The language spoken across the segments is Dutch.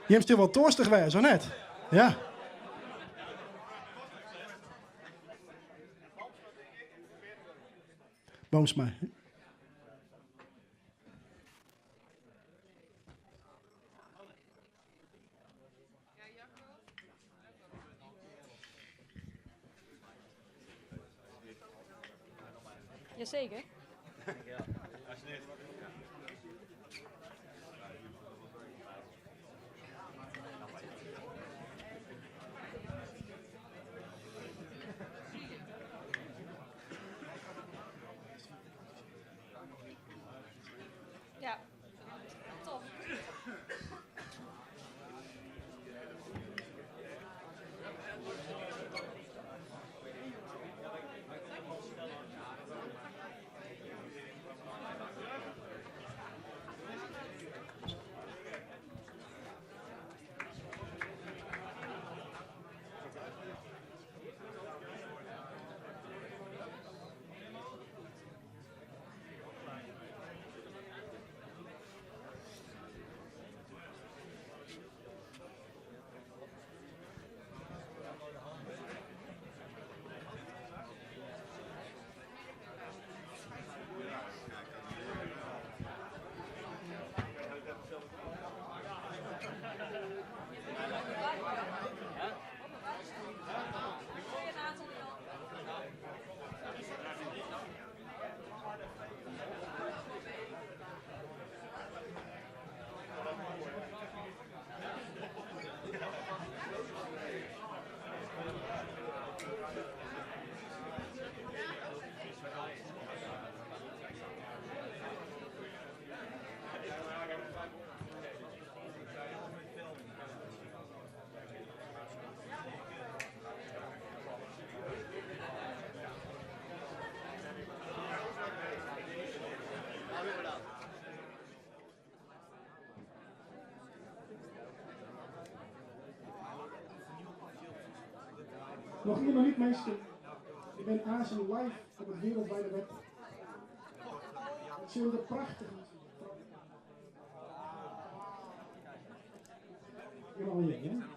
Je hebt stil wel torstig geweest, zo net. Ja. Boomsma. Jazeker. Ja, top. Nog iemand niet, meester. Ik ben Azen live op het wereldwijde web. Het zullen er prachtig helemaal in, ja?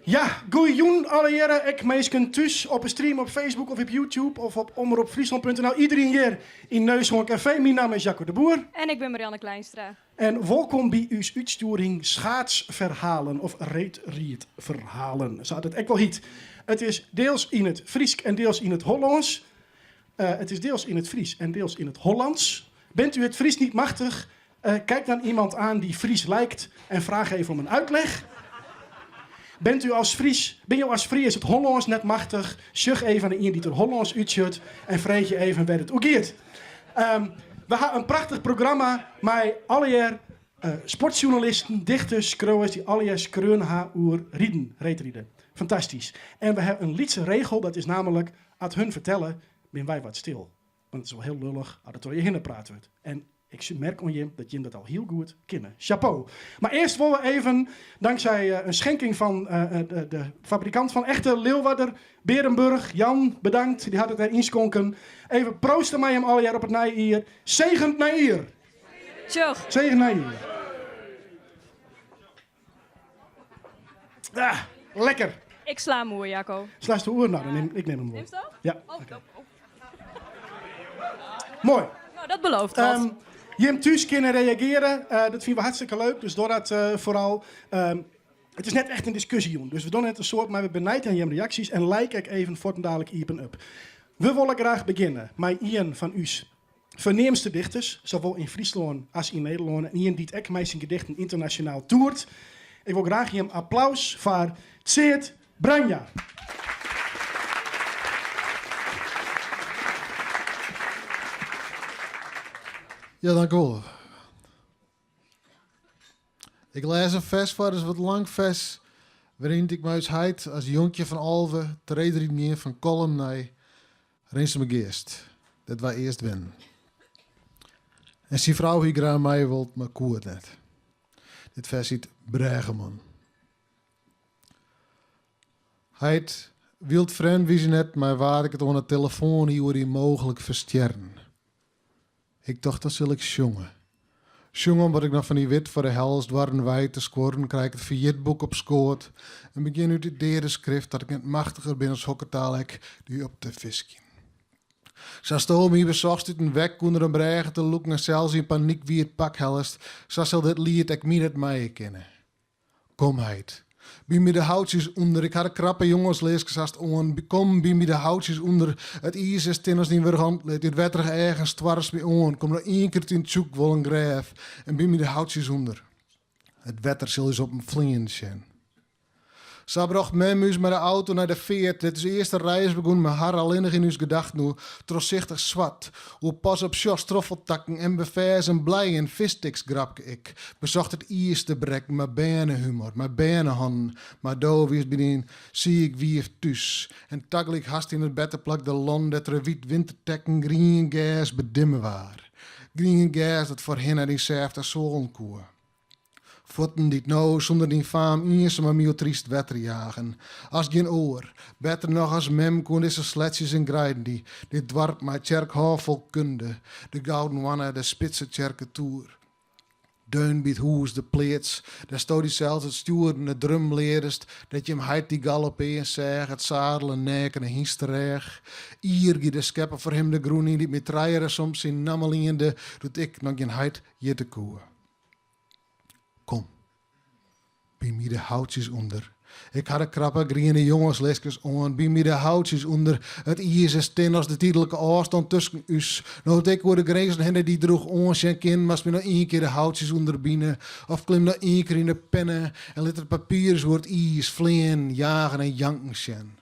Ja, goeiejoen alle jaren. Ik meesken thuis op een stream op Facebook of op YouTube of op omroepfriesland.nl. Iedereen hier in Neushoorn Café. Mijn naam is Jacco de Boer. En ik ben Marianne Kleinstra. En welkom bij uw uitsturing schaatsverhalen of reetrietverhalen. Zo had het ook wel hiet. Het is deels in het Fries en deels in het Hollands. Het is deels in het Fries en deels in het Hollands. Bent u het Fries niet machtig? Kijk dan iemand aan die Fries lijkt en vraag even om een uitleg. Ben je als Fries het Hollands net machtig? Zucht even naar iemand die het Hollands uitzet en vreet je even waar het ook gaat. We hebben een prachtig programma met alle jaar sportjournalisten, dichters, schreeuwers die alle jaar schreeuwen over reetrieden. Fantastisch. En we hebben een liedse regel, dat is namelijk, als hun vertellen, ben wij wat stil. Want het is wel heel lullig als het door je heen praat wordt. En ik merk aan je dat je dat al heel goed kennen. Chapeau. Maar eerst willen we even, dankzij een schenking van de fabrikant van echte Leeuwarder, Berenburg, Jan, bedankt, die had het erin schonken. Even proosten mij hem alle jaar op het naaier. Zegend naaier. Tjoch. Zegend naaier. Ah, lekker. Ik sla hem hoor, Jacco. Slaas de oer? Nou, ik neem hem wel. Neem je het? Ja. Oh, Okay. oh. Mooi. Nou, dat belooft wat. Je hem thuis kunnen reageren, dat vinden we hartstikke leuk, dus door dat vooral. Het is net echt een discussie, jongen. Dus we doen net een soort, maar we benijden aan je reacties en like ik even voor dadelijk even up. We willen graag beginnen met een van uw voornaamste dichters, zowel in Friesland als in Nederland. En een die ook met zijn gedichten internationaal toert. Ik wil graag een applaus voor Tseert Branja. Ja, dank u wel. Ik lees een vers voor, dus wat lang vers, waarin ik me heid als jonkje van Alve, tredering van Kolm naar Rinsum Geest. Dat wij eerst winnen. En die vrouw die graag mij wilt, maar koert net. Dit vers ziet Bregeman. Heid wilt vriend wie ze net, maar waar ik het aan de telefoon hier die mogelijk versterren. Ik dacht, dat zal ik jongen. Jongen wat ik nog van die wit voor de hels dwarren wijd te scoren, krijg ik het faillietboek op schoot en begin uit de derde schrift dat ik net machtiger ben als hokketaal ik die op de viskie. Zo stoom hier bezocht uit een weg onder een bregen te loeken en zelfs in paniek wie het pak helst, zo zal dit lied ik mij net mij kennen. Kom heid. Bij me de houtjes onder, ik had een krappe jongensleeskast on. Kom bij me de houtjes onder, het ijs is tennis niet weer hand, let dit wetterige ergens dwars bij on. Kom er één keer in het zoek wel een graaf en bij me de houtjes onder. Het wetter zal eens op een vlingen zijn. Zo bracht Memmuis met de auto naar de veert. Dit is de eerste reis begon met haar alleenig in uw gedacht nu. Trozichtig zwart. Hoe pas op sjos troffeltakken en bevers en blij en vissticks grapke ik. Bezocht het eerste brek, mijn benenhumor, mijn benenhanden. Maar daar wie binnen zie ik wie heeft thuis. En taggelijk hast in het bed plak de lon dat er wit wintertekken green gas bedimmen waar. Green gas dat voor hen die serft als zolenkoer. Voeten die nou zonder die faam eens maar meer triest wetter jagen. Als geen oor, beter nog als mem kon deze sletjes en grijden die. Dit dwarp maar tjerkhof vol kunde, de gouden wanne, de spitse tjerketoer. Deun biedt hoes, de pleets, daar stond hij zelfs het stuur en de drum leerdest, dat je hem heid die galopperen zeg, het zadelen, nek en histereg. Ier gie de schepper voor hem de groenie, die met treieren soms in nammeliende, doet ik nog geen heid je te koe. Kom, bij mij de houtjes onder. Ik had een krappe griene jongenslesjes aan, bij mij de houtjes onder. Het ijs is ten als de tijdelijke afstand tussen us. Nou, ik word de grenzen hen die droeg ons en kind, maar me nog één keer de houtjes onder binnen. Of klim nog één keer in de pennen en let het papier wordt ijs, vleen, jagen en janken zijn.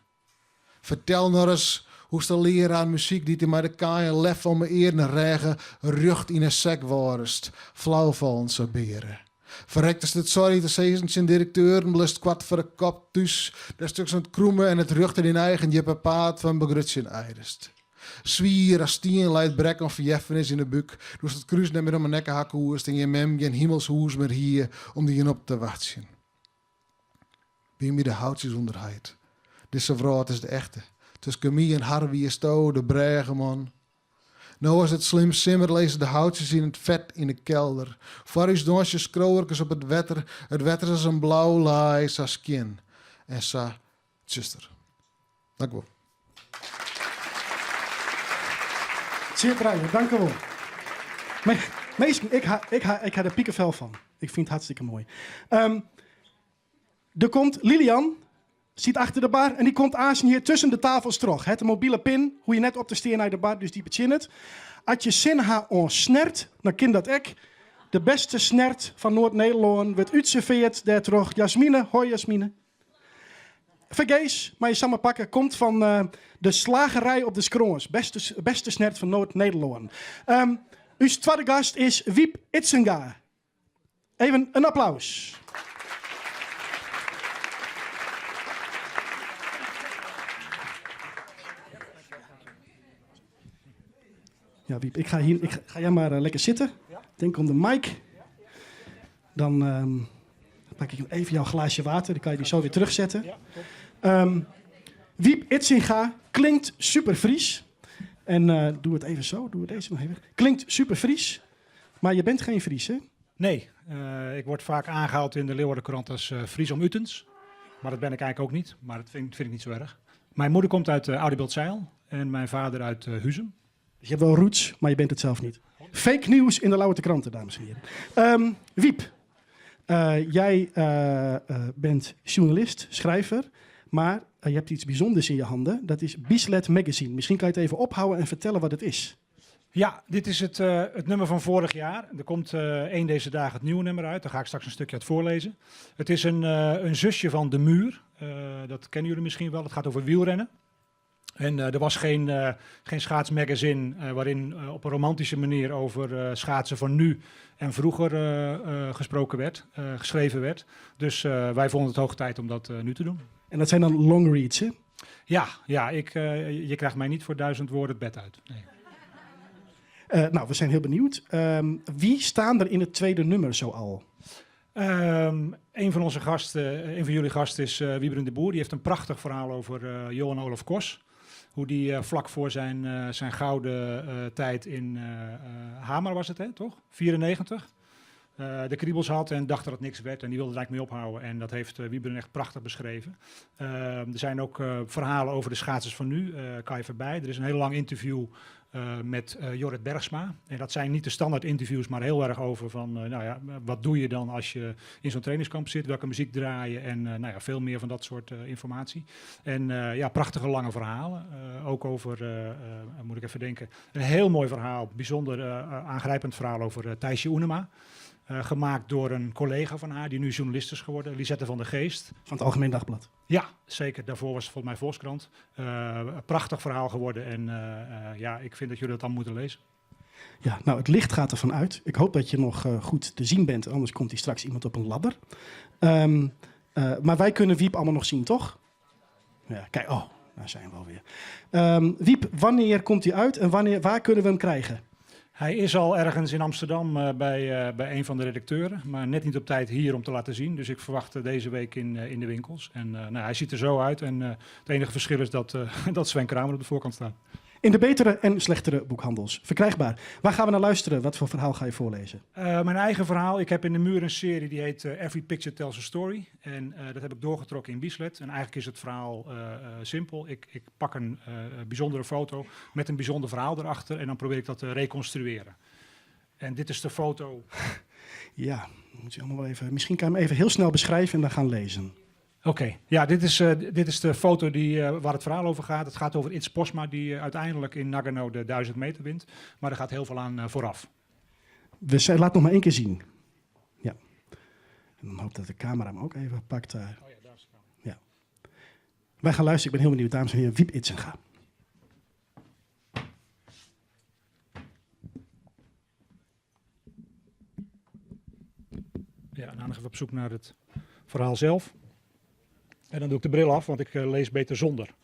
Vertel nog eens hoe de leraar muziek die mij de kaaien lef van mijn eeren regen, rucht in een sek warest, flauwvallen zou beren. Verrekt is het sorry te zeggen, zijn directeur blust kwart voor de kop thuis. Daar stuk het kroemen en het ruchten in eigen jeppe paard van begrutsen eidest. Zwier als stien leidt brek of verjeffenis in de buk. Dus het kruis net met om mijn nekken hakken hoest en je mem geen hemelshoes meer hier om die op te wachten. Bij mij de houtjes onderheid. Deze vrouw is de echte. Tussen mij en haar wie is de Bregeman. Nou is het slim simmer lezen de houtjes in het vet in de kelder. Voor is donsjes kroerkes op het wetter. Het wetter is een blauw laai, sa skin. En sa zuster. Dank u wel. Zeer draaien, dank u wel. Meestal, ik ga er piekenvel van. Ik vind het hartstikke mooi. Er komt Lilian, zit achter de bar en die komt aanzien hier tussen de tafels terug. Het een mobiele pin, hoe je net op te steren naar de bar, dus die begint het. Als je zin hebt aan snert, dan kan dat ik. De beste snert van Noord-Nederland wordt uitserveerd daar terug. Jasmine, hoi Jasmine. Vergees, maar je samen pakken, komt van de slagerij op de Skroons. Beste snert van Noord-Nederland. Uw tweede gast is Wiep Itzenga. Even een applaus. Ja, Wiep, ik ga jij maar lekker zitten. Denk om de mic. Dan pak ik even jouw glaasje water. Dan kan je die zo weer terugzetten. Wiep Itzinga klinkt super Fries. En doe het even zo. Doe het deze nog even. Klinkt super Fries. Maar je bent geen Fries, hè? Nee, ik word vaak aangehaald in de Leeuwardenkrant als Fries om Utens. Maar dat ben ik eigenlijk ook niet. Maar dat vind ik niet zo erg. Mijn moeder komt uit Oudebeeldzeil en mijn vader uit Huizen. Dus je hebt wel roots, maar je bent het zelf niet. Fake nieuws in de Lauwerte kranten, dames en heren. Wiep, jij bent journalist, schrijver. Maar je hebt iets bijzonders in je handen. Dat is Bislett Magazine. Misschien kan je het even ophouden en vertellen wat het is. Ja, dit is het nummer van vorig jaar. Er komt één deze dagen het nieuwe nummer uit. Daar ga ik straks een stukje uit voorlezen. Het is een zusje van De Muur. Dat kennen jullie misschien wel. Het gaat over wielrennen. En er was geen schaatsmagazine waarin op een romantische manier over schaatsen van nu en vroeger geschreven werd. Dus wij vonden het hoog tijd om dat nu te doen. En dat zijn dan longreads, hè? Ja, je krijgt mij niet voor 1000 woorden het bed uit. Nee. Nou, we zijn heel benieuwd. Wie staan er in het tweede nummer zo al? Een van jullie gasten is Wiebren de Boer. Die heeft een prachtig verhaal over Johan Olof Kos. Hoe die vlak voor zijn gouden tijd in Hamer was het, hè, toch? 94. De kriebels had en dacht dat het niks werd en die wilde er eigenlijk mee ophouden. En dat heeft Wiebren echt prachtig beschreven. Er zijn ook verhalen over de schaatsers van nu. Kan je voorbij. Er is een heel lang interview met Jorrit Bergsma. En dat zijn niet de standaard interviews, maar heel erg over van, wat doe je dan als je in zo'n trainingskamp zit? Welke muziek draaien? En veel meer van dat soort informatie. En prachtige lange verhalen. Ook over, moet ik even denken, een heel mooi verhaal, bijzonder aangrijpend verhaal over Thijsje Oenema. Gemaakt door een collega van haar, die nu journalist is geworden, Lisette van der Geest. Van het Algemeen Dagblad. Ja, zeker. Daarvoor was het volgens mij Volkskrant. Een prachtig verhaal geworden en ik vind dat jullie dat dan moeten lezen. Ja, nou, het licht gaat ervan uit. Ik hoop dat je nog goed te zien bent, anders komt hier straks iemand op een ladder. Maar wij kunnen Wiep allemaal nog zien, toch? Ja, kijk, daar zijn we alweer. Wiep, wanneer komt hij uit en waar kunnen we hem krijgen? Hij is al ergens in Amsterdam bij een van de redacteuren, maar net niet op tijd hier om te laten zien. Dus ik verwacht deze week in de winkels. En hij ziet er zo uit en het enige verschil is dat Sven Kramer op de voorkant staat. In de betere en slechtere boekhandels. Verkrijgbaar. Waar gaan we naar luisteren? Wat voor verhaal ga je voorlezen? Mijn eigen verhaal. Ik heb in De Muur een serie die heet Every Picture Tells a Story. En dat heb ik doorgetrokken in Bislett. En eigenlijk is het verhaal simpel. Ik pak een bijzondere foto met een bijzonder verhaal erachter. En dan probeer ik dat te reconstrueren. En dit is de foto. Ja, moet je allemaal wel even. Misschien kan je hem even heel snel beschrijven en dan gaan lezen. Oké, ja, dit is de foto waar het verhaal over gaat. Het gaat over Its Posma, die uiteindelijk in Nagano de 1000 meter wint. Maar er gaat heel veel aan vooraf. Laat nog maar één keer zien. Ja. En dan hoop ik dat de camera hem ook even pakt. Oh ja, daar is de camera. Ja. Wij gaan luisteren. Ik ben heel benieuwd, dames en heren. Wiep Itzenga. Ja, en dan nog even op zoek naar het verhaal zelf. En dan doe ik de bril af, want ik lees beter zonder.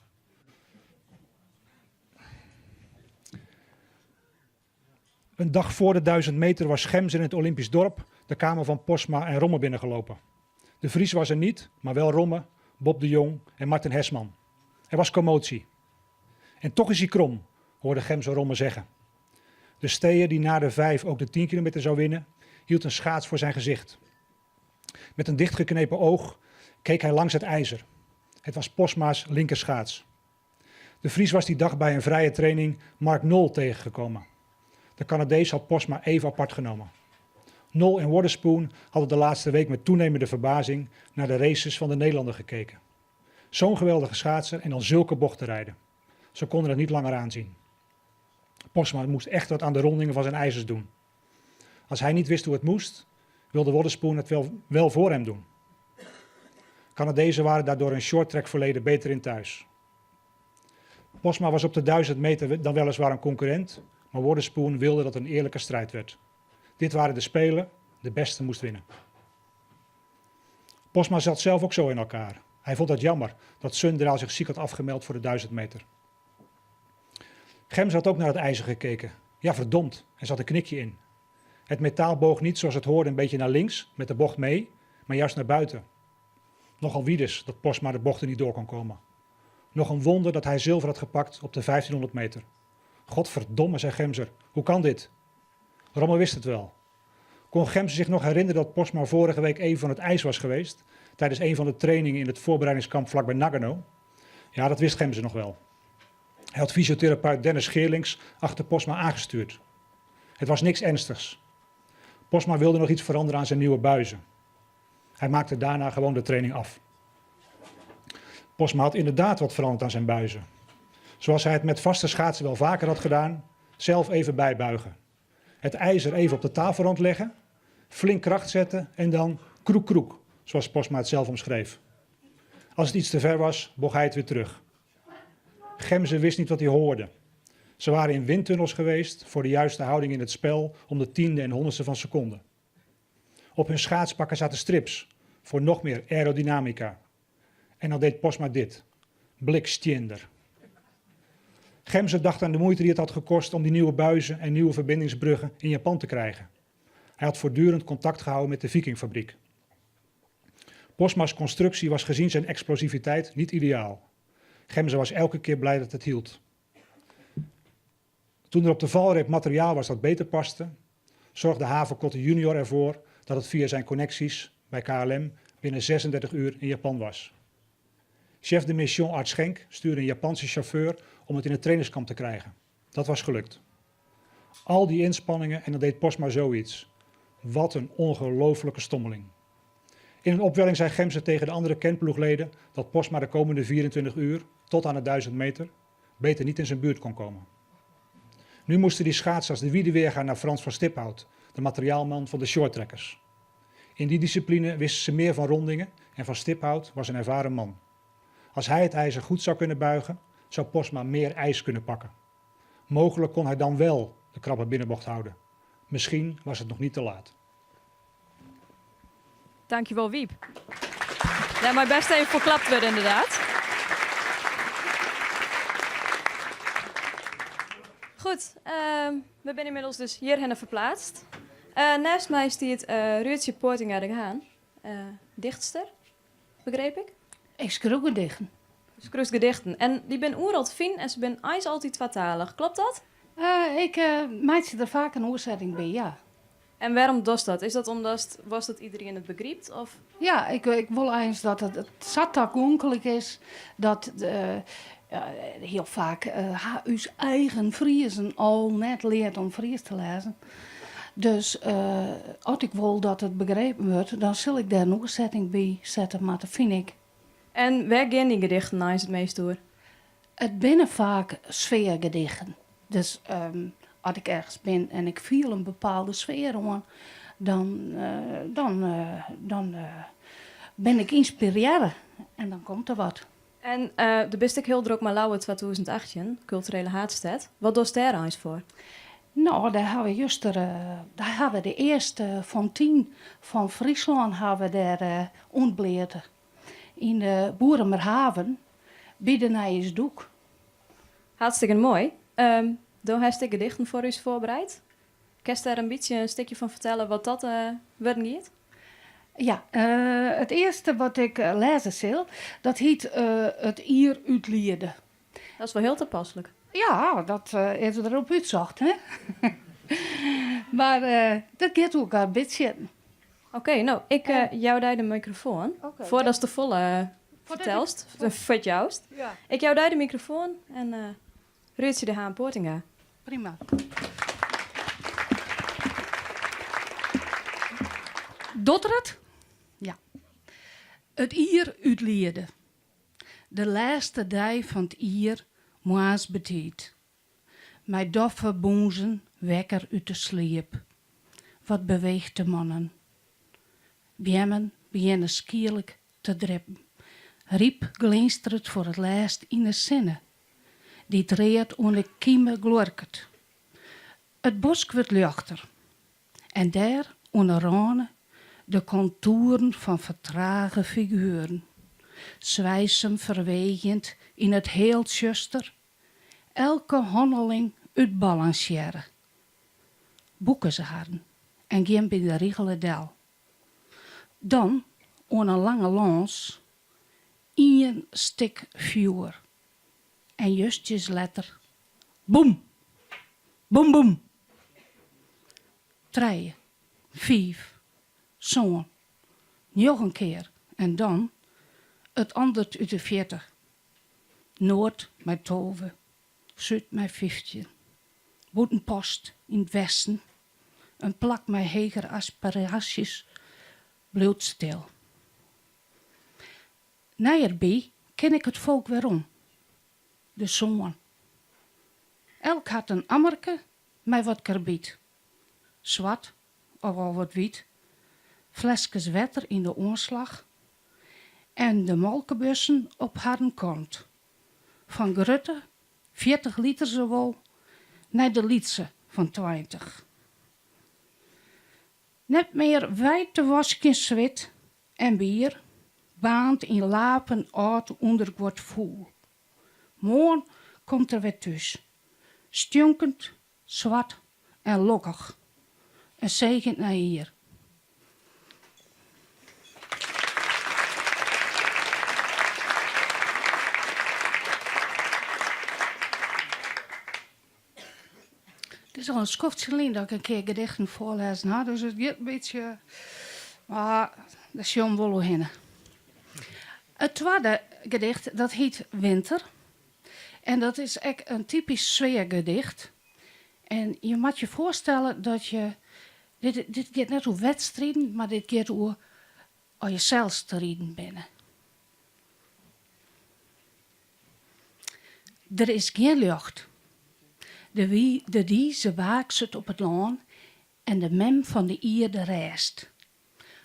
Een dag voor de 1000 meter was Gems in het Olympisch dorp de kamer van Posma en Romme binnengelopen. De Vries was er niet, maar wel Romme, Bob de Jong en Martin Hesman. Er was commotie. En toch is hij krom, hoorde Gems en Romme zeggen. De steer die na de 5 ook de 10 kilometer zou winnen, hield een schaats voor zijn gezicht. Met een dichtgeknepen oog keek hij langs het ijzer. Het was Posma's linkerschaats. De Vries was die dag bij een vrije training Mark Nol tegengekomen. De Canadees had Posma even apart genomen. Nol en Waterspoon hadden de laatste week met toenemende verbazing naar de races van de Nederlander gekeken. Zo'n geweldige schaatser en dan zulke bochten rijden. Ze konden het niet langer aanzien. Posma moest echt wat aan de rondingen van zijn ijzers doen. Als hij niet wist hoe het moest, wilde Waterspoon het wel voor hem doen. Canadezen waren daardoor een shorttrack verleden beter in thuis. Posma was op de 1000 meter dan weliswaar een concurrent, maar Waterspoon wilde dat het een eerlijke strijd werd. Dit waren de Spelen, de beste moest winnen. Posma zat zelf ook zo in elkaar. Hij vond het jammer dat Sundaal zich ziek had afgemeld voor de 1000 meter. Gems had ook naar het ijzer gekeken. Ja, verdomd, er zat een knikje in. Het metaal boog niet zoals het hoorde een beetje naar links, met de bocht mee, maar juist naar buiten. Nogal wiedes dat Posma de bochten niet door kon komen. Nog een wonder dat hij zilver had gepakt op de 1500 meter. Godverdomme, zei Gemser, hoe kan dit? Romme wist het wel. Kon Gemser zich nog herinneren dat Posma vorige week even van het ijs was geweest, tijdens een van de trainingen in het voorbereidingskamp vlakbij Nagano? Ja, dat wist Gemser nog wel. Hij had fysiotherapeut Dennis Geerlings achter Posma aangestuurd. Het was niks ernstigs. Posma wilde nog iets veranderen aan zijn nieuwe buizen. Hij maakte daarna gewoon de training af. Posma had inderdaad wat veranderd aan zijn buizen. Zoals hij het met vaste schaatsen wel vaker had gedaan, zelf even bijbuigen. Het ijzer even op de tafelrand leggen, flink kracht zetten en dan kroek kroek, zoals Posma het zelf omschreef. Als het iets te ver was, boog hij het weer terug. Gemze wist niet wat hij hoorde. Ze waren in windtunnels geweest voor de juiste houding in het spel om de tiende en honderdste van seconde. Op hun schaatspakken zaten strips voor nog meer aerodynamica. En dan deed Posma dit. Blikstiender. Gemze dacht aan de moeite die het had gekost om die nieuwe buizen en nieuwe verbindingsbruggen in Japan te krijgen. Hij had voortdurend contact gehouden met de Vikingfabriek. Posma's constructie was gezien zijn explosiviteit niet ideaal. Gemze was elke keer blij dat het hield. Toen er op de valreep materiaal was dat beter paste, zorgde Havenkotte junior ervoor dat het via zijn connecties bij KLM binnen 36 uur in Japan was. Chef de mission Art Schenk stuurde een Japanse chauffeur om het in het trainingskamp te krijgen. Dat was gelukt. Al die inspanningen en dan deed Posma zoiets. Wat een ongelofelijke stommeling. In een opwelling zei Gemze tegen de andere kentploegleden dat Posma de komende 24 uur, tot aan de 1000 meter, beter niet in zijn buurt kon komen. Nu moesten die schaatsers de wiede weer gaan naar Frans van Stiphout, de materiaalman van de shorttrekkers. In die discipline wisten ze meer van rondingen en Van Stiphout was een ervaren man. Als hij het ijzer goed zou kunnen buigen, zou Posma meer ijs kunnen pakken. Mogelijk kon hij dan wel de krabbe binnenbocht houden. Misschien was het nog niet te laat. Dankjewel, Wiep. Ja, maar best even verklapt werden inderdaad. Goed, we zijn inmiddels dus hierheen verplaatst. Naast mij staat Ruurtje Poortinga de Haan. Dichtster, begreep ik? Ik schreeuw gedichten. Schroes gedichten. En die ben oerald fin en ze ben ijs altijd tweetalig. Klopt dat? Ik maak ze er vaak een oorzetting bij, ja. En waarom doet dat? Is dat omdat was dat iedereen het begrijpt? Of? Ja, ik wil eens dat het zat oonkelijk is dat heel vaak uw eigen Friezen al net leert om Fries te lezen. Dus als ik wil dat het begrepen wordt, dan zal ik daar een oorzetting bij zetten, maar dat vind ik. En waar gaan die gedichten nou eens het meest door? Het binnen vaak sfeergedichten. Dus als ik ergens ben en ik voel een bepaalde sfeer aan, dan ben ik inspireren en dan komt er wat. En de best ik heel druk maar lauwe 2018, culturele haatstad. Wat doet daar eens voor? Nou, daar hebben we de eerste van 10 van Friesland hebben we daar ontbleten. In de Boeremerhaven, bij de Nijensdoek. Hartstikke mooi. Dan heb je gedichten voor u voorbereid. Kan je daar een beetje een stukje van vertellen wat dat worden gaat? Ja, het eerste wat ik lezen zal, dat heet het Ier uitlieden. Dat is wel heel toepasselijk. Ja, dat is erop uitzocht, hè? Maar dat gaat ook een beetje. Oké, nou, ik jou daar de microfoon. Oké. Voordat ze de volle vertelst. Vet juist. Ja, Ik jou daar de microfoon en Ruurtje de Haan Poortinga. prima. Dotter het? Ja. Het Ier uitlieden. De laatste dag van het Ier moas betiet. Mij doffe bonzen wekker uit de sleep. Wat beweegt de mannen? Bjemmen beginnen skierlijk te drippen. Riep glinstert voor het laatst in de zinnen. Die treedt onder de kieme glorket. Het bosk wordt luchter. En daar onderaan de contouren van vertrage figuren. Zwijsem verwegend in het heel tjuster. Elke handeling uitbalanceren. Boeken ze hadden en gaan bij de riegele del. Dan, aan een lange lans, 1 stik vuur. En justjes letter. Boem! Boem, boem! 3, 5, zo'n. Nog een keer. En dan het ander uit de 40. Noord met 12. Zuid met 15. Boetenpost in het westen. Een plak met heger aspiraties. Bloodstil. Naierbij ken ik het volk weerom. De zoon. Elk had een ammerke met wat karbiet. Zwart of al wat wit. Flesjes water in de oorslag. En de molkenbussen op haar kant. Van grutte, 40 liter zowel, naar de lietse van 20. Net meer wijd te wasken zwit en bier, baant in lapen uit onder wordt voel. Morgen komt er weer thuis. Stjunkend, zwart en lokkig. En zegend naar hier. Het is al een schoftje dat ik een keer gedichten voorlezen had, dus het gaat een beetje. Maar dat is Jan Wollo hinnen. Het tweede gedicht, dat heet Winter. En dat is echt een typisch sfeergedicht. En je moet je voorstellen dat je. Dit gaat net over wedstrijden, maar dit gaat over jezelf te rieden binnen. Er is geen lucht. De die ze waakt op het laan en de mem van de ier de rest.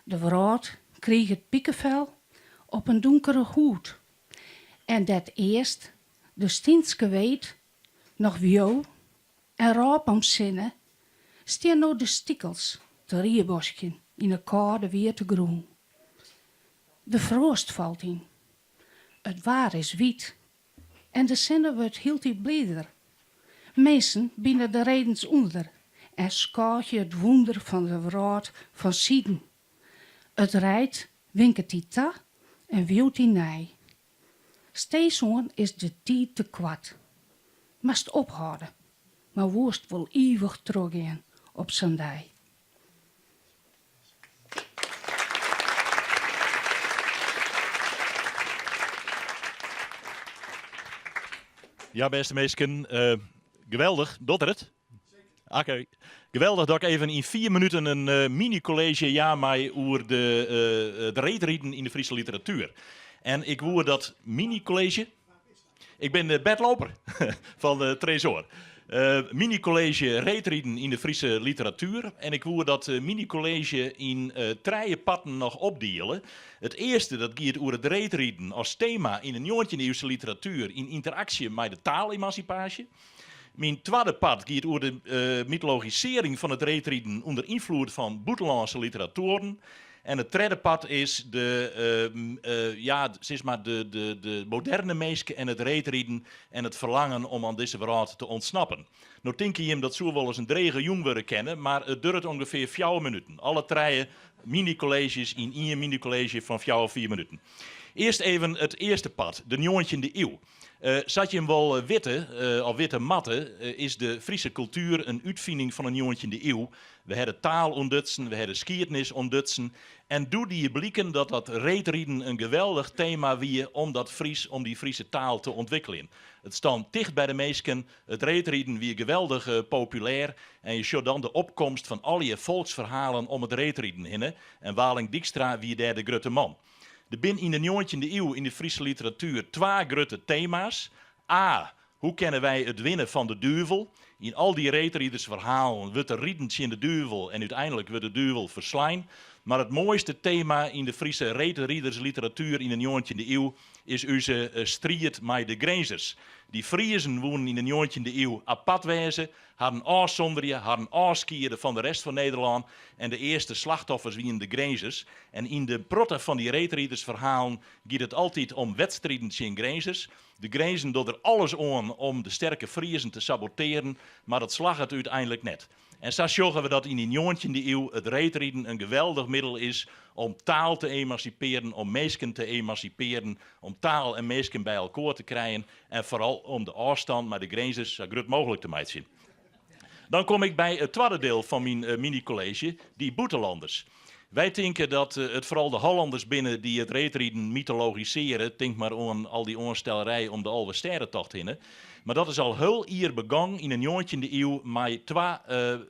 De vrouw kreeg het piekenvel op een donkere hoed. En dat eerst de Stienske weet nog wio en raap om zinnen staan nou de stikkels te rierbosken in de koude weer te groen. De frost valt in. Het waar is wit en de zinnen wordt hield die bleder. Mensen binnen de redens onder en schaart je het wonder van de vrouw van Sieden. Het rijdt, winkert die ta en wielt die nij. Steeshoorn is de tijd te kwad. Mast ophouden, maar woest wel eeuwig teruggaan op zijn dij. Ja, beste mensen, geweldig, doet het? Oké. Geweldig dat ik even in 4 minuten een mini-college ja mij over de reetrieden in de Friese literatuur. En ik woer dat mini-college. Ik ben de bedloper van de Tresor. Mini-college reetrieden in de Friese literatuur. En ik woer dat mini-college in 3 patten nog opdelen. Het eerste, dat gaat over het reetrieden als thema in de 19e-eeuwse literatuur in interactie met de taalemancipatie. Mijn tweede pad gaat over de mythologisering van het reetrieden onder invloed van buitenlandse literatoren. En het derde pad is de moderne mensen en het reetrieden en het verlangen om aan deze wereld te ontsnappen. Nou denk je hem dat zo wel eens een drege jong willen kennen, maar het duurt ongeveer 4 minuten. Alle 3 mini-colleges in 1 mini-college van 4 minuten. Eerst even het eerste pad, de 19e eeuw. Zat je hem wel witte matten, is de Friese cultuur een uitvinding van de 19e eeuw. We hebben taal ontdutsen, we hebben skiertnis ontdutsen. En doe die blikken dat reetrieden een geweldig thema wie om die Friese taal te ontwikkelen. Het stond dicht bij de meesten, het reetrieden wie geweldig populair. En je ziet dan de opkomst van al je volksverhalen om het reetrieden heen. En Waling Dijkstra wie daar de grote man. Er zijn in de 19e eeuw in de Friese literatuur 2 grote thema's. A, hoe kennen wij het winnen van de duivel? In al die reetriedersverhalen wordt er riedentje in de duivel en uiteindelijk wordt de duivel verslaan. Maar het mooiste thema in de Friese reetriedersliteratuur in de 19e eeuw is onze strijd met de grenzers. Die Friezen woonden in de 19e eeuw apart wezen, hadden afzonderen, hadden afskieren van de rest van Nederland. En de eerste slachtoffers waren de grenzers. En in de protten van die reetriedersverhalen gaat het altijd om wedstrijden in grenzers. De grenzen doen er alles aan om de sterke Friezen te saboteren, maar dat slag het uiteindelijk net. En zo zorgen we dat in de 19e eeuw het reetrieden een geweldig middel is om taal te emanciperen, om mensen te emanciperen, om taal en mensen bij elkaar te krijgen en vooral om de afstand met de grenzers zo groot mogelijk te maken. Dan kom ik bij het tweede deel van mijn mini-college, die buitenlanders. Wij denken dat het vooral de Hollanders binnen die het reetrieden mythologiseren. Denk maar aan al die onstellerij om de Alve Sterrentocht heen. Maar dat is al heel hier begonnen in de 19e eeuw met 2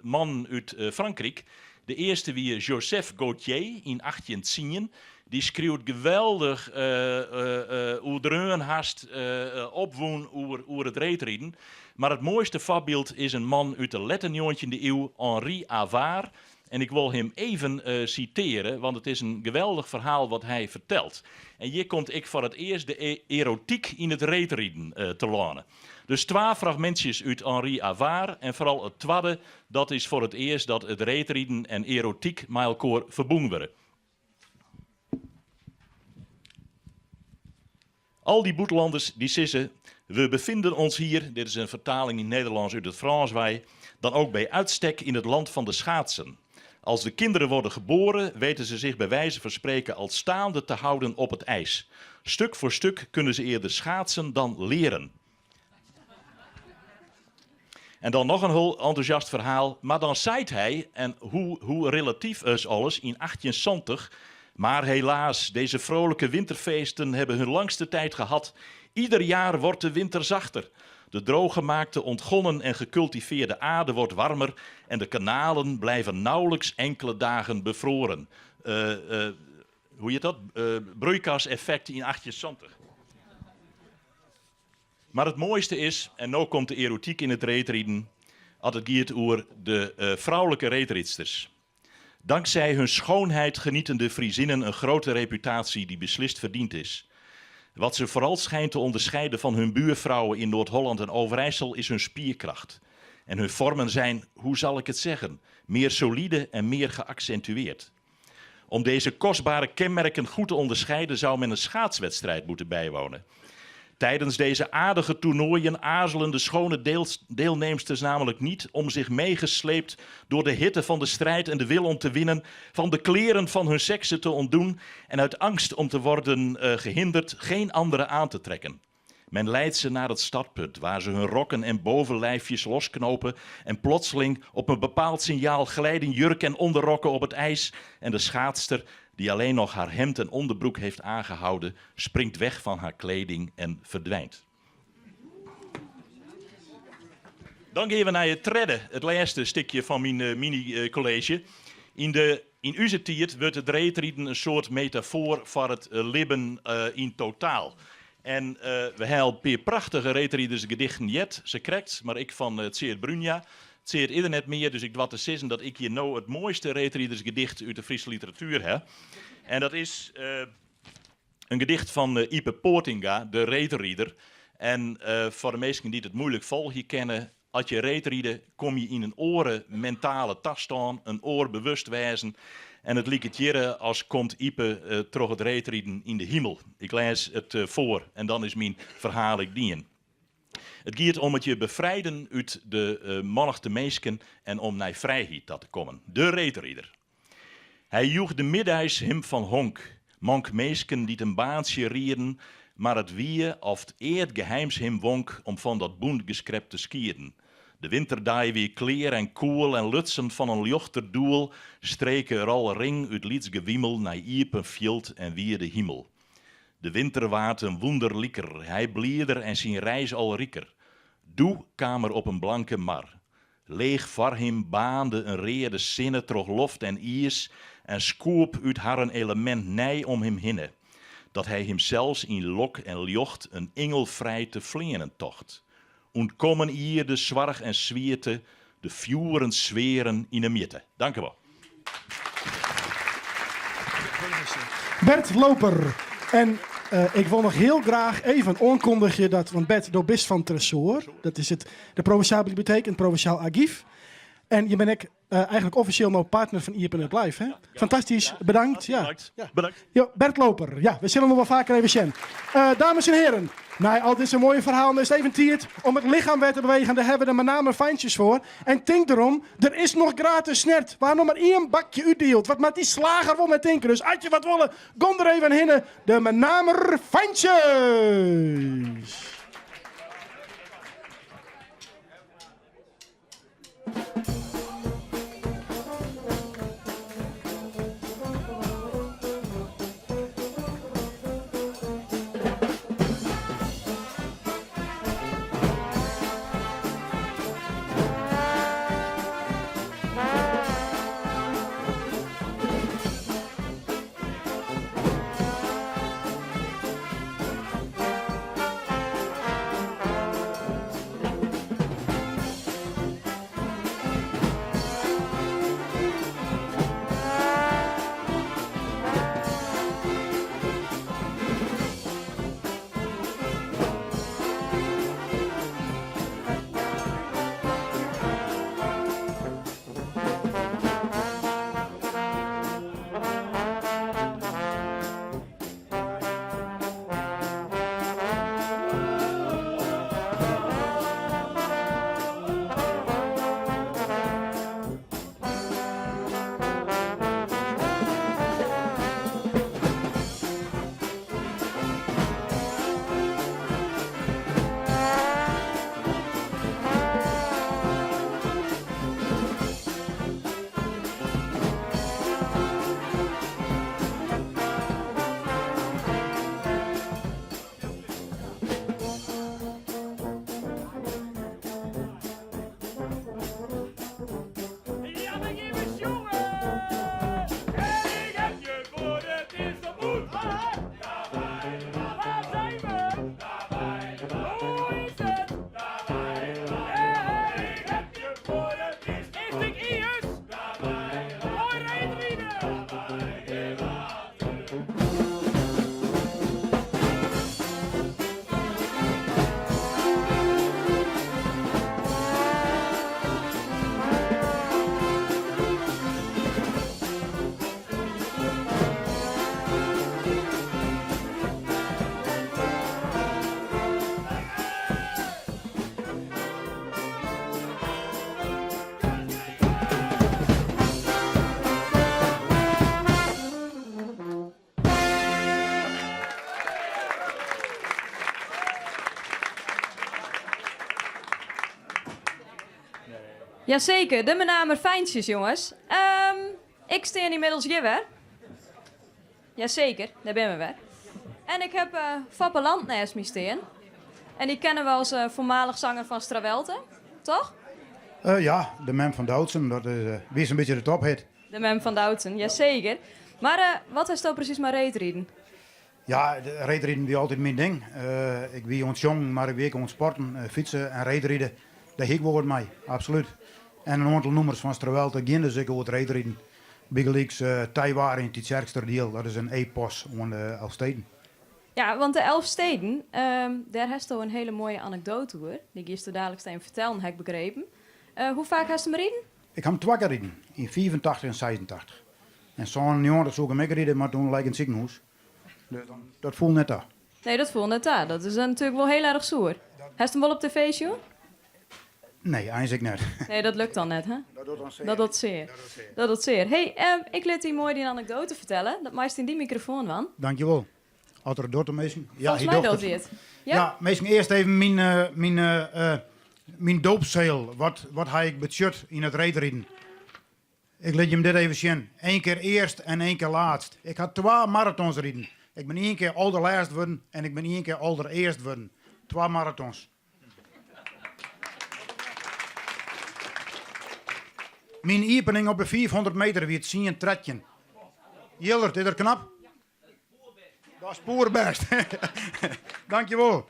mannen uit Frankrijk. De eerste wie Joseph Gautier in 1810. Die schreeuwt geweldig hoe dreun haast opwoen over het reetrieden. Maar het mooiste voorbeeld is een man uit de late 19e eeuw, Henri Avard. En ik wil hem even citeren, want het is een geweldig verhaal wat hij vertelt. En hier komt ik voor het eerst de erotiek in het reetrieden te lenen. Dus 2 fragmentjes uit Henri Avard. En vooral het tweede, dat is voor het eerst dat het reetrieden en erotiek met elkaar verbonden worden. Al die boetlanders die sissen, we bevinden ons hier, dit is een vertaling in Nederlands uit het Frans, dan ook bij uitstek in het land van de schaatsen. Als de kinderen worden geboren, weten ze zich bij wijze van spreken al staande te houden op het ijs. Stuk voor stuk kunnen ze eerder schaatsen dan leren. En dan nog een heel enthousiast verhaal, maar dan zei hij, en hoe relatief is alles, in 1870... Maar helaas, deze vrolijke winterfeesten hebben hun langste tijd gehad. Ieder jaar wordt de winter zachter. De drooggemaakte, ontgonnen en gecultiveerde aarde wordt warmer en de kanalen blijven nauwelijks enkele dagen bevroren. Hoe heet dat? Broeikaseffect in 1870. Maar het mooiste is, en nu komt de erotiek in het reetrieden, als het gaat over de vrouwelijke reetriedsters. Dankzij hun schoonheid genieten de Friezinnen een grote reputatie die beslist verdiend is. Wat ze vooral schijnt te onderscheiden van hun buurvrouwen in Noord-Holland en Overijssel is hun spierkracht. En hun vormen zijn, hoe zal ik het zeggen, meer solide en meer geaccentueerd. Om deze kostbare kenmerken goed te onderscheiden zou men een schaatswedstrijd moeten bijwonen. Tijdens deze aardige toernooien aarzelen de schone deelnemsters namelijk niet om zich meegesleept door de hitte van de strijd en de wil om te winnen, van de kleren van hun sekse te ontdoen en uit angst om te worden gehinderd geen andere aan te trekken. Men leidt ze naar het startpunt waar ze hun rokken en bovenlijfjes losknopen en plotseling op een bepaald signaal glijden jurk en onderrokken op het ijs en de schaatster, die alleen nog haar hemd en onderbroek heeft aangehouden, springt weg van haar kleding en verdwijnt. Dan gaan we naar het tredde, het laatste stukje van mijn mini-college. In onze tijd wordt het reetrieden een soort metafoor voor het leven in totaal. En we hebben een paar prachtige reetrieders gedichten jet, ze krijgt, maar ik van het Tseert Brunja. Het zeert eerder net meer, dus ik wat te zeggen dat ik hier nou het mooiste reetriedersgedicht uit de Friese literatuur heb. En dat is een gedicht van Ipe Poortinga, de reetrieder. En voor de meesten die het moeilijk volgen kennen, als je reetrieden kom je in een oren mentale tas staan, een oor bewustwezen. En het liet het jaren als komt Ipe terug het reetrieden in de hemel. Ik lees het voor en dan is mijn verhaal ik dien. Het gaat om het je bevrijden uit de monnichte meesken en om naar vrijheid te komen. De reetrieder. Hij joeg de middeis hem van honk. Mank meesken die een baantje rieden, maar het wie of het eerd geheims hem wonk om van dat boend geskrep te skieren. De winterdaai weer kleer en koel en lutsend van een lichter doel, streken er al ring uit lieds gewiemel naar iepen fjeld en weer de hemel. De winter waard een wonderlieker, hij blieder en zijn reis al rieker. Doe kamer op een blanke mar. Leeg voor hem baande een reede zinne troch loft en iers en skoop uit haar een element nij om hem hinne. Dat hij hemzelfs in lok en ljocht een engelvrij te vlenen tocht. Ontkomen hier de zwarg en zwierte, de vuren zweren in de mitte. Dank u wel. Bert Loper. En ik wil nog heel graag even aankondigen dat, want Bert, je bent van Tresor. Dat is de Provinciale Bibliotheek en het Provinciaal Archief. En je bent eigenlijk officieel nou partner van IPNet Live, hè? Ja. Fantastisch, bedankt. Ja. Bedankt. Ja, Bert Loper, ja, we zullen hem wel vaker even zien. Dames en heren, na al deze mooie verhalen is het even tijd om het lichaam weer te bewegen. Daar hebben we er met name fijntjes voor. En denk erom, er is nog gratis snert, waar nog maar één bakje uitdeelt. Wat met die slager wil met denken. Dus als je wat willen, kom er even hinnen. De met name fijntjes. Jazeker, de benamer fijntjes, jongens. Ik sta inmiddels hier weer. Jazeker, daar ben we weer. En ik heb Fappe Land naast me staan. En die kennen we als voormalig zanger van Strawelte, toch? Ja, de mem van Doutsen, dat is weer een beetje de tophit. De mem van Doutsen, jazeker. Maar wat is nou precies maar reetrieden? Ja, reedrijden wie altijd mijn ding. Ik wie ons jong, maar ik weet ons sporten, fietsen en reedrijden. Dat ik wel met mij, absoluut. En een aantal nummers van Strawelte gaan dus ik over het reedrijden. Biggelix, Taiwan in het sterkste deel, dat is een epos van de Elfsteden. Ja, want de Elfsteden, daar heeft toch een hele mooie anekdote hoor. Die gisteren dadelijk staan vertellen, heb ik begrepen. Hoe vaak heeft je hem rijden? Ik heb hem 2 keer rijden, in 84 en 86. En zo'n jaar dat zou ik hem rijden, maar toen lag ik in het ziekenhuis. Dus dat voelt net daar. Nee, dat voel net daar. Dat is natuurlijk wel heel erg zoer. Heeft hem wel op tv, joh? Nee, eigenlijk net. Nee, dat lukt dan net, hè? Dat doet ons zeer. Dat doet zeer. Dat doet zeer. Hey, ik liet die mooi die anekdote vertellen. Dat meest in die microfoon van. Dankjewel. Had er een dochter meestal? Ja, Volgens mij doet hij het. Ja? Ja, meestal eerst even mijn doopzeil. Wat heb ik budget in het reedrijden? Ik laat je hem dit even zien. 1 keer eerst en 1 keer laatst. Ik had 2 marathons rijden. Ik ben 1 keer allerlaatst worden en ik ben 1 keer allereerst worden. 2 marathons. Mijn opening op de 400 meter wie het zien een tredje. Jillert, is er knap? Dat is poerbest. Dankjewel.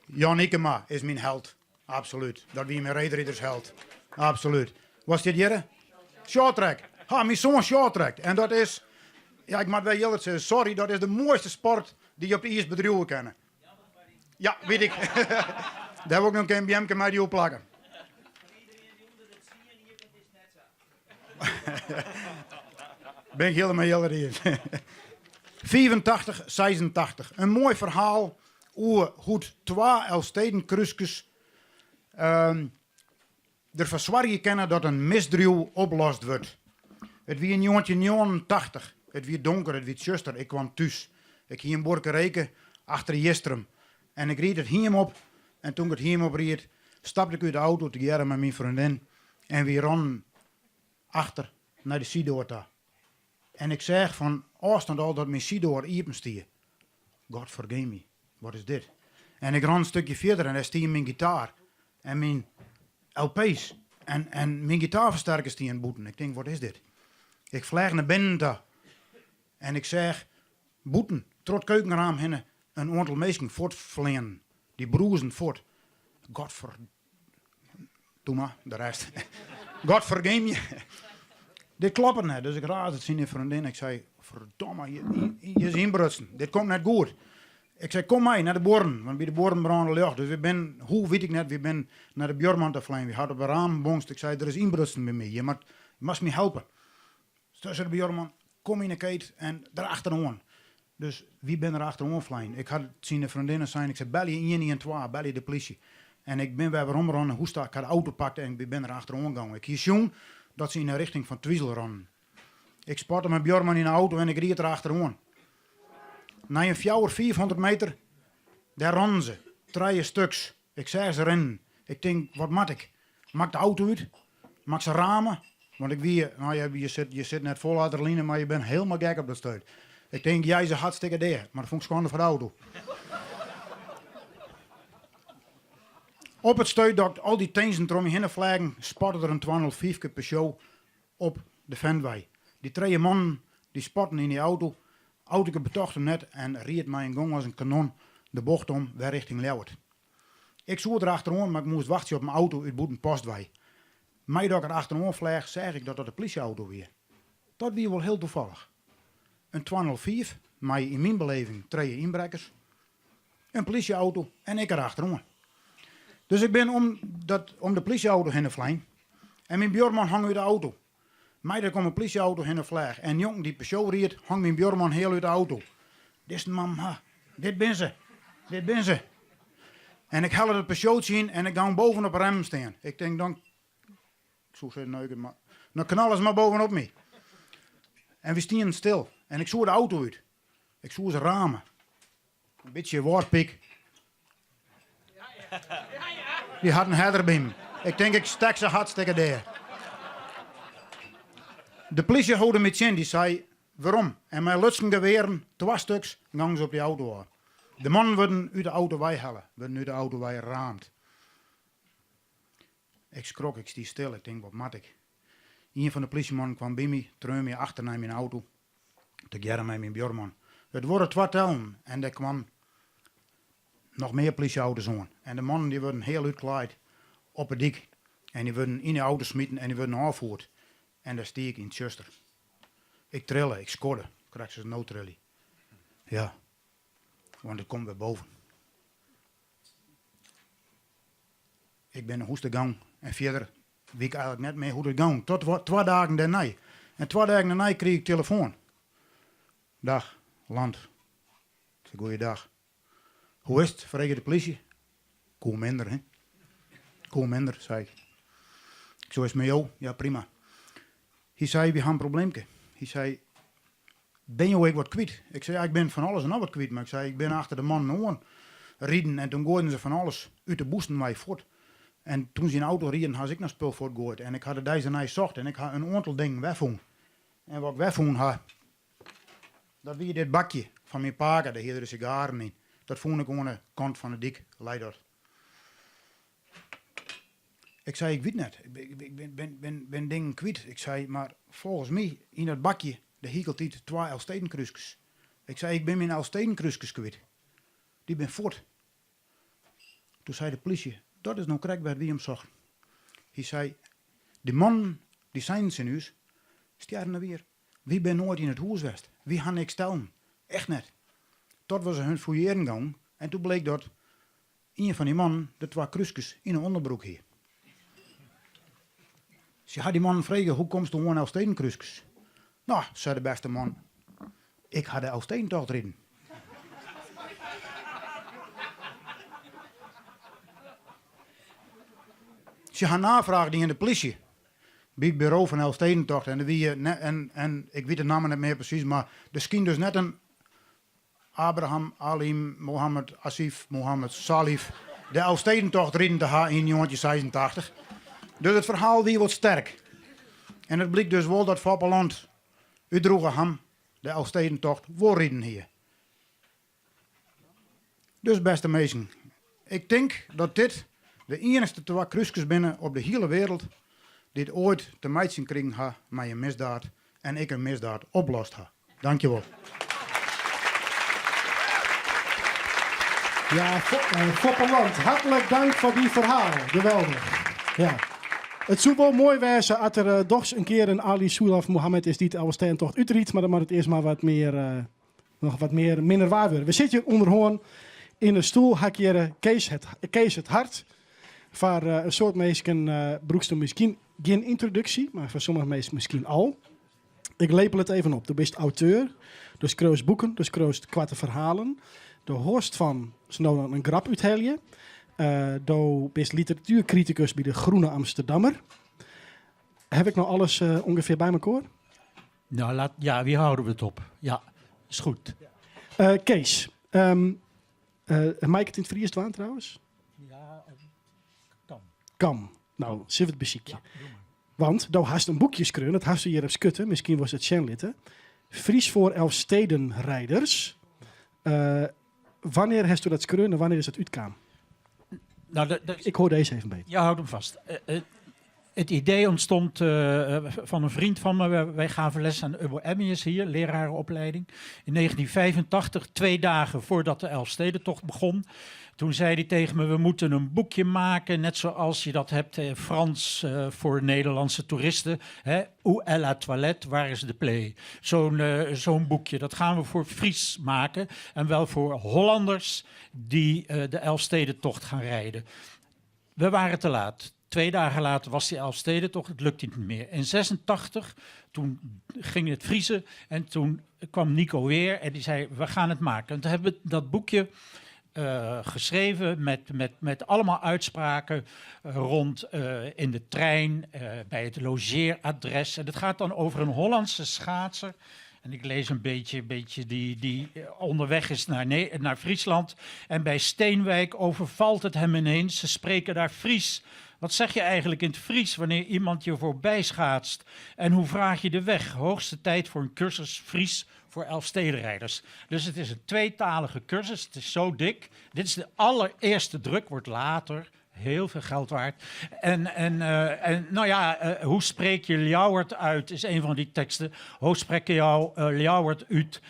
Jan Ikema is mijn held. Absoluut. Dat wie mijn reedrijders held. Absoluut. Was dit jere? Shorttrack. Ha, mijn zoon shorttrack. En dat is, ja, ik moet wel Jillert zeggen, sorry, dat is de mooiste sport die je op de eerste bedrijven kennen. Ja, weet ik. Daar heb ik ook nog een BM'ke met die opplakken. Ben ik helemaal Jillert hier. 85, 86. Een mooi verhaal over hoe 2 Elfstedenkruisjes er verzwaren kennen dat een misdrijf opgelost wordt. Het wie in 1989. Het wie donker, het wie zuster. Ik kwam thuis. Ik ging in Borkereken achter Jestrum. En ik reed het hiem op. En toen ik het hiem op reed, stapte ik uit de auto te jaren met mijn vriendin. En we ronden achter naar de Sidoorta. En ik zeg van afstand al dat mijn Sidoor iepen stier. God forgive me. Wat is dit? En ik ran een stukje verder en daar stier mijn gitaar. En mijn LP's. En mijn gitaarversterkers die in boeten. Ik denk, wat is dit? Ik vlieg naar binnen daar. En ik zeg, boeten, trot keukenraam heen, een aantal mensen voortverlenen. Die broezen voort. Doe maar, de rest. God forgive me. Dit klopt net, dus ik raad het zien in vriendin. Ik zei, verdomme, je is inbrutsen. Dit komt net goed. Ik zei, kom mee naar de boren, want bij de boren brandde lucht. Dus we ben, hoe weet ik net, we ben naar de Björman te vliegen. We hadden op een raam bongst. Ik zei, er is inbrutsen bij mij. Je mag me helpen. Tussen de Björman, kom in de keet en erachteraan. Dus wie ben er achteraan vliegen? Ik had het zien de vriendinnen zijn. Ik zei, bel je 112, bel je de politie. En ik ben weer omgeronnen, hoe sta ik? had de auto pakte en ik ben er achteraan gegaan. Ik hier jong dat ze in de richting van Twiesel rennen. Ik spotte met Björman in de auto en ik reed er achteraan. Na een 400 meter, daar rennen ze. 3 stuks. Ik zei ze rennen. Ik denk, wat moet ik? Maak de auto uit? Maak ze ramen? Want ik wie, nou ja, je zit net vol adrenaline, maar je bent helemaal gek op dat stuit. Ik denk, jij is hartstikke deer, maar dat vond ik schande voor de auto. Op het stuit dat al die tensen om je heen vliegen, spotte er een 205 per show op de Venway. Die 2 mannen die spotten in die auto. Auto betochte net en reed mij een gong als een kanon de bocht om weer richting Leeuwarden. Ik zoer er achteraan, maar ik moest wachten op mijn auto uit Boeten-Postwij. Mij dat ik er achteraan vlieg, zeg ik dat dat een politieauto weer. Dat weer wel heel toevallig. Een 205, mij in mijn beleving 2 inbrekers, een politieauto en ik er achteraan. Dus ik ben om de politieauto heen vliegen en mijn Björman hangt uit de auto. Mij daar komt een politieauto heen vlieg en jong die persoon reed, hangt mijn Björman heel uit de auto. Dit is mama, dit ben ze, dit ben ze. En ik haal het persoon in en ik ga bovenop een rem staan. Ik denk dan, ik zou zeggen neuken, maar dan knallen ze maar bovenop me. En we staan stil en ik zoer de auto uit. Ik zoer ze ramen. Een beetje woordpik. Die had een herder bij me. Ik denk, ik stek ze hartstikke daar. De politie houden met in, die zei, waarom? En mijn lutsen geweren, 2 stuks, gangen ze op die auto aan. De mannen worden uit de auto halen, worden uit de auto raamd. Ik schrok, ik stiet stil, ik denk, wat mat ik? Een van de politiemannen kwam bij mij, treun me achter naar mijn auto. Te gerren met mijn buurman. Het worden 2 tellen en er kwam nog meer politieauto's aan. En de mannen die worden heel uitgekleed op het dik. En die worden in de auto smieten en die worden afgevoerd. En daar steek ik in het zuster. Ik trillen, ik scoorde. Ik krijg ze een noodtrillie. Ja, want het komt weer boven. Ik ben een hoeste gang en verder weet ik eigenlijk net meer hoe het gang. Tot 2 dagen daarna. En 2 dagen daarna kreeg ik telefoon. Dag, land. Goeiedag. Hoe is het? Vraag je de politie. Koe minder, hè? Koe minder, zei ik. Zo is het met jou? Ja, prima. Hij zei, we hebben een probleempje. Hij zei, ben je ook wat kwijt? Ik zei, ja, ik ben van alles en al wat kwijt. Maar ik zei, ik ben achter de man aan rijden. En toen gooiden ze van alles uit de boesten mij voort. En toen ze in de auto reden, had ik naar spul voortgooid. En ik had deze naar zocht en ik had een aantal dingen wegvonden. En wat ik wegvonden had, dat was dit bakje van mijn paken, daar hier de sigaren in. Dat vond ik aan de kant van de dik leider. Ik zei, ik weet net, ik ben dingen kwijt. Ik zei, maar volgens mij in dat bakje, de hiekelt iets 2 Elfstedenkruisjes. Ik zei, ik ben mijn Elfstedenkruisjes kwijt. Die ben voort. Toen zei de politie, dat is nou correct bij wie hem zocht. Hij zei, de man die zijn in huis, sterren er weer. Wie ben nooit in het huis geweest? Wie gaan ik stellen? Echt net. Tot was ze hun fouilleren gang en toen bleek dat een van die mannen de 2 kruisjes in een onderbroek hier. Ze had die man vragen, hoe komst du aan Elfstedenkruisjes? Nou, zei de beste man, ik had de Elfstedentocht rijden. Ze gaan navragen in de politie. Bij het bureau van Elfstedentocht. En ik weet de namen niet meer precies, maar er scheen dus net een Abraham, Alim, Mohammed, Asif, Mohammed, Salif. De Elfstedentocht rijden te haar in 1986. Dus het verhaal wie wordt sterk. En het bleek dus wel dat Foppeland uitdroegen hem de Elfstedentocht wil rijden hier. Dus beste mensen, ik denk dat dit de enige 2 kruisjes binnen op de hele wereld die ooit te maken kregen ha met een misdaad en ik een misdaad oplost ha. Dankjewel. Ja, Foppeland, hartelijk dank voor die verhaal. Geweldig. Ja. Het zou wel mooi wezen als er toch een keer een Ali Soulaf Mohammed is die het Elfstedentocht uitriet, maar dan moet het eerst maar wat meer, nog wat meer minder waar worden. We zitten hier onderhoorn in een stoel, hak hier Kees het Hart. Voor een soort mensen broekste misschien geen introductie, maar voor sommige mensen misschien al. Ik lepel het even op. Du bent auteur, dus schreeuwt boeken, dus schreeuwt kwarte verhalen. De host van dan een grap uithellen. Du bent literatuurcriticus bij de Groene Amsterdammer. Heb ik nou alles ongeveer bij elkaar? Nou, wie houden we het op? Ja, is goed. Kees, maak ik het in het Fries waan trouwens? Ja, kan. Kan. Nou, zit het beziekje. Ja, want daar hast een boekje schreeuwen, dat hast je hier op skutten, misschien was het Sjenlitten. Fries voor Elfstedenrijders. Wanneer hast u dat schreeuwen en wanneer is het uitkwam? Nou, ik hoor deze even beter. Ja, houd hem vast. Het idee ontstond van een vriend van me. Wij gaven les aan Ubbo Emmius hier, lerarenopleiding. In 1985, 2 dagen voordat de Elfstedentocht begon. Toen zei hij tegen me, we moeten een boekje maken, net zoals je dat hebt Frans voor Nederlandse toeristen. Où est la toilette, waar is de play? Zo'n boekje, dat gaan we voor Fries maken. En wel voor Hollanders die de Elfstedentocht gaan rijden. We waren te laat. 2 dagen later was die Elfstedentocht, het lukte niet meer. In 86, toen ging het vriezen en toen kwam Nico weer en die zei, we gaan het maken. En toen hebben we dat boekje geschreven met allemaal uitspraken rond in de trein, bij het logeeradres. En het gaat dan over een Hollandse schaatser. En ik lees een beetje die onderweg is naar Friesland. En bij Steenwijk overvalt het hem ineens. Ze spreken daar Fries. Wat zeg je eigenlijk in het Fries wanneer iemand je voorbij schaatst? En hoe vraag je de weg? Hoogste tijd voor een cursus Fries voor Elfstedenrijders. Dus het is een tweetalige cursus. Het is zo dik. Dit is de allereerste druk, wordt later heel veel geld waard. Hoe spreek je Ljouwert uit, is een van die teksten. Hoe spreek je jou Ljouwert uit?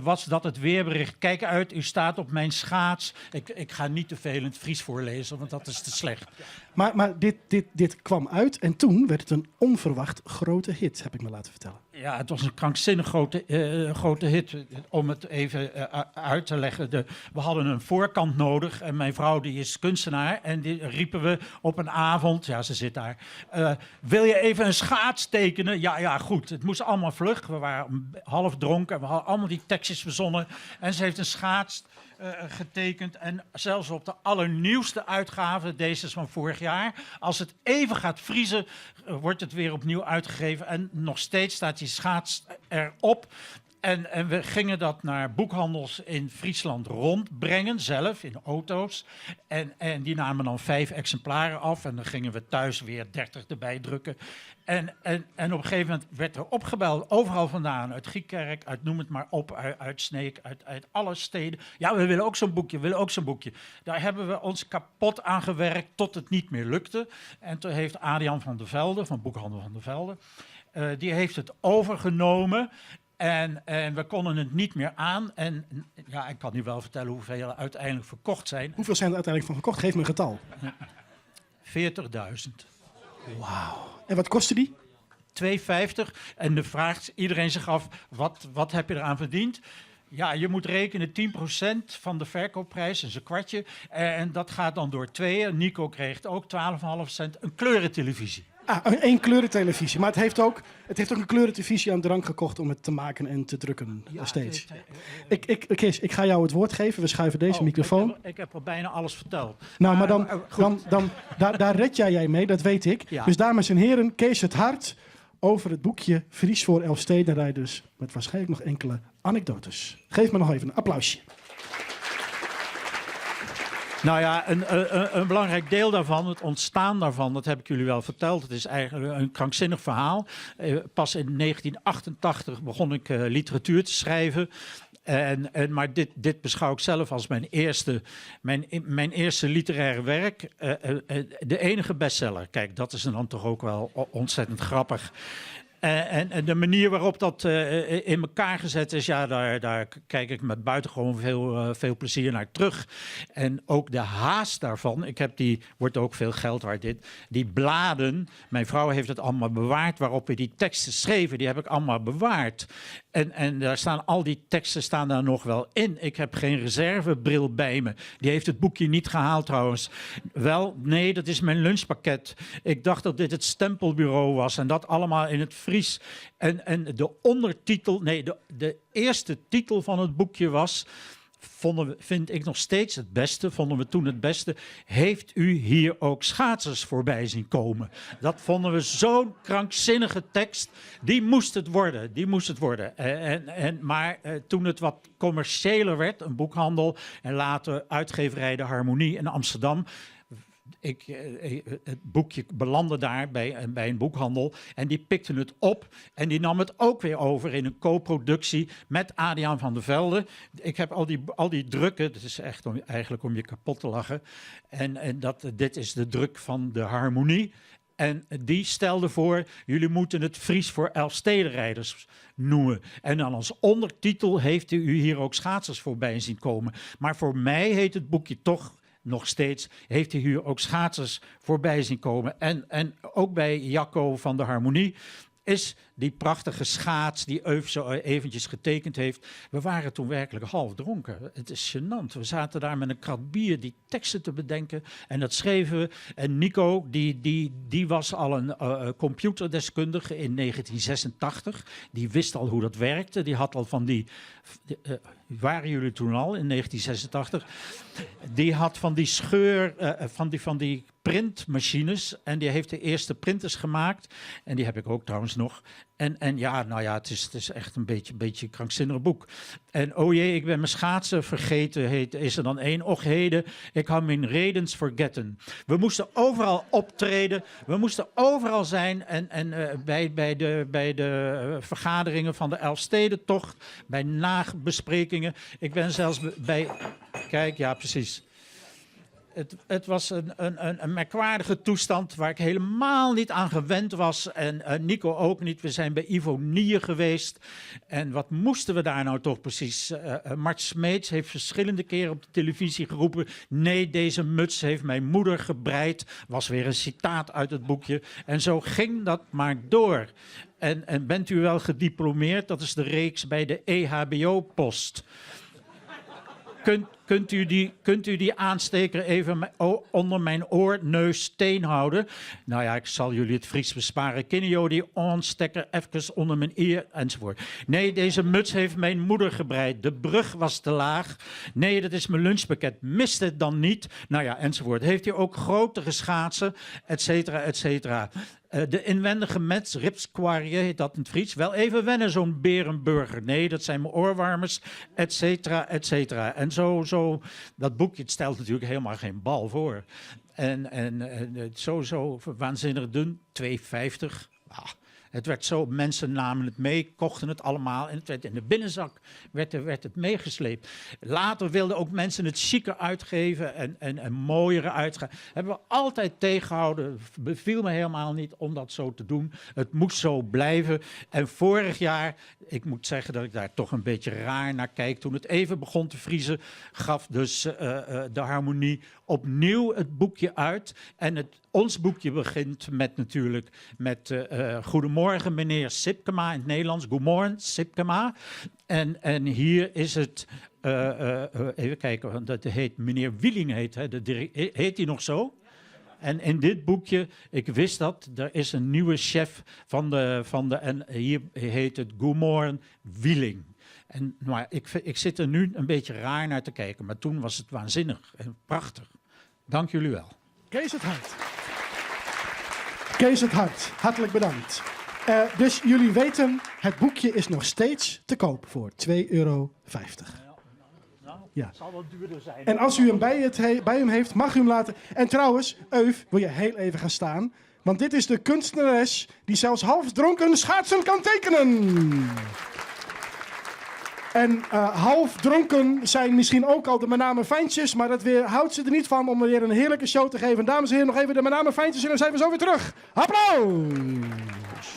Was dat het weerbericht? Kijk uit, u staat op mijn schaats. Ik ga niet te veel in het Fries voorlezen, want dat is te slecht. Maar dit kwam uit en toen werd het een onverwacht grote hit, heb ik me laten vertellen. Ja, het was een krankzinnig grote hit. Om het even uit te leggen. We hadden een voorkant nodig. En mijn vrouw die is kunstenaar. En die riepen we op een avond. Ja, ze zit daar. Wil je even een schaats tekenen? Ja, goed. Het moest allemaal vlug. We waren half dronken. We hadden allemaal die tekstjes verzonnen. En ze heeft een schaats getekend. En zelfs op de allernieuwste uitgave, deze is van vorig jaar. Als het even gaat vriezen, wordt het weer opnieuw uitgegeven. En nog steeds staat die schaats erop. En we gingen dat naar boekhandels in Friesland rondbrengen, zelf, in auto's. En die namen dan 5 exemplaren af. En dan gingen we thuis weer 30 erbij drukken. En op een gegeven moment werd er opgebeld, overal vandaan. Uit Giekerk, uit noem het maar op, uit Sneek, uit alle steden. Ja, we willen ook zo'n boekje, Daar hebben we ons kapot aan gewerkt tot het niet meer lukte. En toen heeft Adriaan van der Velde, van Boekhandel van der Velde, die heeft het overgenomen. En we konden het niet meer aan. En ja, ik kan u wel vertellen hoeveel er uiteindelijk verkocht zijn. Hoeveel zijn er uiteindelijk van verkocht? Geef me een getal. 40.000. Wauw. En wat kostte die? 2,50. En dan vraagt iedereen zich af, wat heb je eraan verdiend? Ja, je moet rekenen 10% van de verkoopprijs, is een kwartje. En dat gaat dan door 2. Nico kreeg ook 12,5 cent. Een kleurentelevisie. Één kleurentelevisie. Maar het heeft ook een kleurentelevisie aan drank gekocht om het te maken en te drukken steeds. Kees, ik ga jou het woord geven. We schuiven deze microfoon. Ik heb al bijna alles verteld. Nou, maar daar red jij mee, dat weet ik. Ja. Dus dames en heren, Kees het Hart over het boekje Fries voor Elfstedenrijders. Met waarschijnlijk nog enkele anekdotes. Geef me nog even een applausje. Nou ja, een belangrijk deel daarvan, het ontstaan daarvan, dat heb ik jullie wel verteld. Het is eigenlijk een krankzinnig verhaal. Pas in 1988 begon ik literatuur te schrijven. Maar dit beschouw ik zelf als mijn eerste literaire werk. De enige bestseller. Kijk, dat is dan toch ook wel ontzettend grappig. En de manier waarop dat in elkaar gezet is, ja, daar kijk ik met buitengewoon veel plezier naar terug. En ook de haast daarvan, wordt ook veel geld waard die bladen, mijn vrouw heeft het allemaal bewaard, waarop we die teksten schreven, die heb ik allemaal bewaard. En daar staan al die teksten staan daar nog wel in. Ik heb geen reservebril bij me. Die heeft het boekje niet gehaald trouwens. Wel, nee, dat is mijn lunchpakket. Ik dacht dat dit het stempelbureau was en dat allemaal in het Fries. En de ondertitel, nee, de eerste titel van het boekje was, vind ik nog steeds het beste, vonden we toen het beste. Heeft u hier ook schaatsers voorbij zien komen? Dat vonden we zo'n krankzinnige tekst. Die moest het worden. Maar toen het wat commerciëler werd, een boekhandel en later uitgeverij De Harmonie in Amsterdam. Het boekje belandde daar bij een boekhandel en die pikte het op en die nam het ook weer over in een co-productie met Adriaan van der Velde. Ik heb al die drukken, dat is echt eigenlijk om je kapot te lachen. Dit is de druk van De Harmonie. En die stelde voor, jullie moeten het Fries voor Elfstedenrijders noemen. En dan als ondertitel heeft u hier ook schaatsers voorbij zien komen. Maar voor mij heet het boekje toch nog steeds, heeft hij hier ook schaatsers voorbij zien komen. En ook bij Jacco van de Harmonie is die prachtige schaats die Euf zo eventjes getekend heeft. We waren toen werkelijk half dronken. Het is gênant. We zaten daar met een krat bier die teksten te bedenken. En dat schreven we. En Nico, die was al een computerdeskundige in 1986. Die wist al hoe dat werkte. Die had al van die... waren jullie toen al in 1986? Die had van die scheur, van die printmachines en die heeft de eerste printers gemaakt. En die heb ik ook trouwens nog. En ja, nou ja, het is echt een beetje een krankzinnig boek. En oh jee, ik ben mijn schaatsen vergeten, is er dan één. Och heden, ik had mijn redens vergeten. We moesten overal optreden, we moesten overal zijn. En bij de vergaderingen van de Elfstedentocht, bij nagbesprekingen. Ik ben zelfs bij... Kijk, ja, precies. Het was een merkwaardige toestand waar ik helemaal niet aan gewend was. En Nico ook niet. We zijn bij Ivonie geweest. En wat moesten we daar nou toch precies? Mart Smeets heeft verschillende keren op de televisie geroepen... nee, deze muts heeft mijn moeder gebreid. Was weer een citaat uit het boekje. En zo ging dat maar door. En bent u wel gediplomeerd? Dat is de reeks bij de EHBO-post. Kunt u die aansteker even onder mijn oor, neus, steen houden? Nou ja, ik zal jullie het Fries besparen. Kunnen jullie die aansteker even onder mijn ear, enzovoort. Nee, deze muts heeft mijn moeder gebreid. De brug was te laag. Nee, dat is mijn lunchpakket. Mist het dan niet? Nou ja, enzovoort. Heeft u ook grotere schaatsen, et cetera, et cetera. De inwendige mets, ripsquarrie heet dat in het Fries. Wel even wennen, zo'n berenburger. Nee, dat zijn mijn oorwarmers, et cetera, et cetera. En zo, dat boekje het stelt natuurlijk helemaal geen bal voor. En zo waanzinnig dun, 2,50. Het werd zo, mensen namen het mee, kochten het allemaal en het werd in de binnenzak werd het meegesleept. Later wilden ook mensen het chiquer uitgeven en mooiere uitgeven. Hebben we altijd tegengehouden, beviel me helemaal niet om dat zo te doen. Het moest zo blijven. En vorig jaar, ik moet zeggen dat ik daar toch een beetje raar naar kijk, toen het even begon te vriezen, gaf dus de Harmonie opnieuw het boekje uit. En ons boekje begint natuurlijk met Goedemorgen meneer Sipkema in het Nederlands. Goedemorgen Sipkema. En hier is het, even kijken, want dat heet meneer Wieling heet hij nog zo? En in dit boekje, ik wist dat, er is een nieuwe chef van de en hier heet het Goedemorgen Wieling. Maar ik zit er nu een beetje raar naar te kijken, maar toen was het waanzinnig en prachtig. Dank jullie wel. Kees het Hart. Kees het Hart, hartelijk bedankt. Dus jullie weten, het boekje is nog steeds te koop voor €2,50. Ja. Het zal wel duurder zijn. En als u hem bij hem heeft, mag u hem laten. En trouwens, Euf, wil je heel even gaan staan? Want dit is de kunstenares die zelfs half dronken schaatsen kan tekenen. En half dronken zijn misschien ook al de Mename Fijntjes, maar dat houdt ze er niet van om weer een heerlijke show te geven. Dames en heren, nog even de Mename Fijntjes en dan zijn we zo weer terug. Applaus!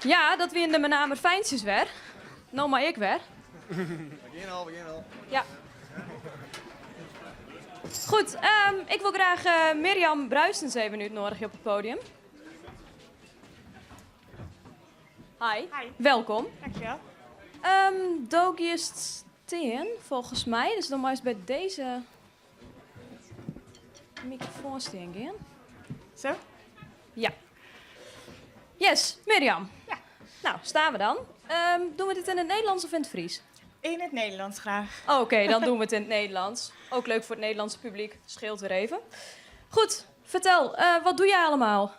Ja, dat wie in de menamer fijntjes weer. Nou, maar ik weer. Begin al. Ja. Goed, ik wil graag Mirjam Bruistens even uitnodigen op het podium. Hi. Hi. Welkom. Dankjewel. Dogiest 10, volgens mij. Dus dan maar eens bij deze microfoon staan gaan. Zo? Ja. Yes, Mirjam. Ja. Nou, staan we dan. Doen we dit in het Nederlands of in het Fries? In het Nederlands graag. Oké, dan doen we het in het Nederlands. Ook leuk voor het Nederlandse publiek. Scheelt weer even. Goed, vertel. Wat doe jij allemaal?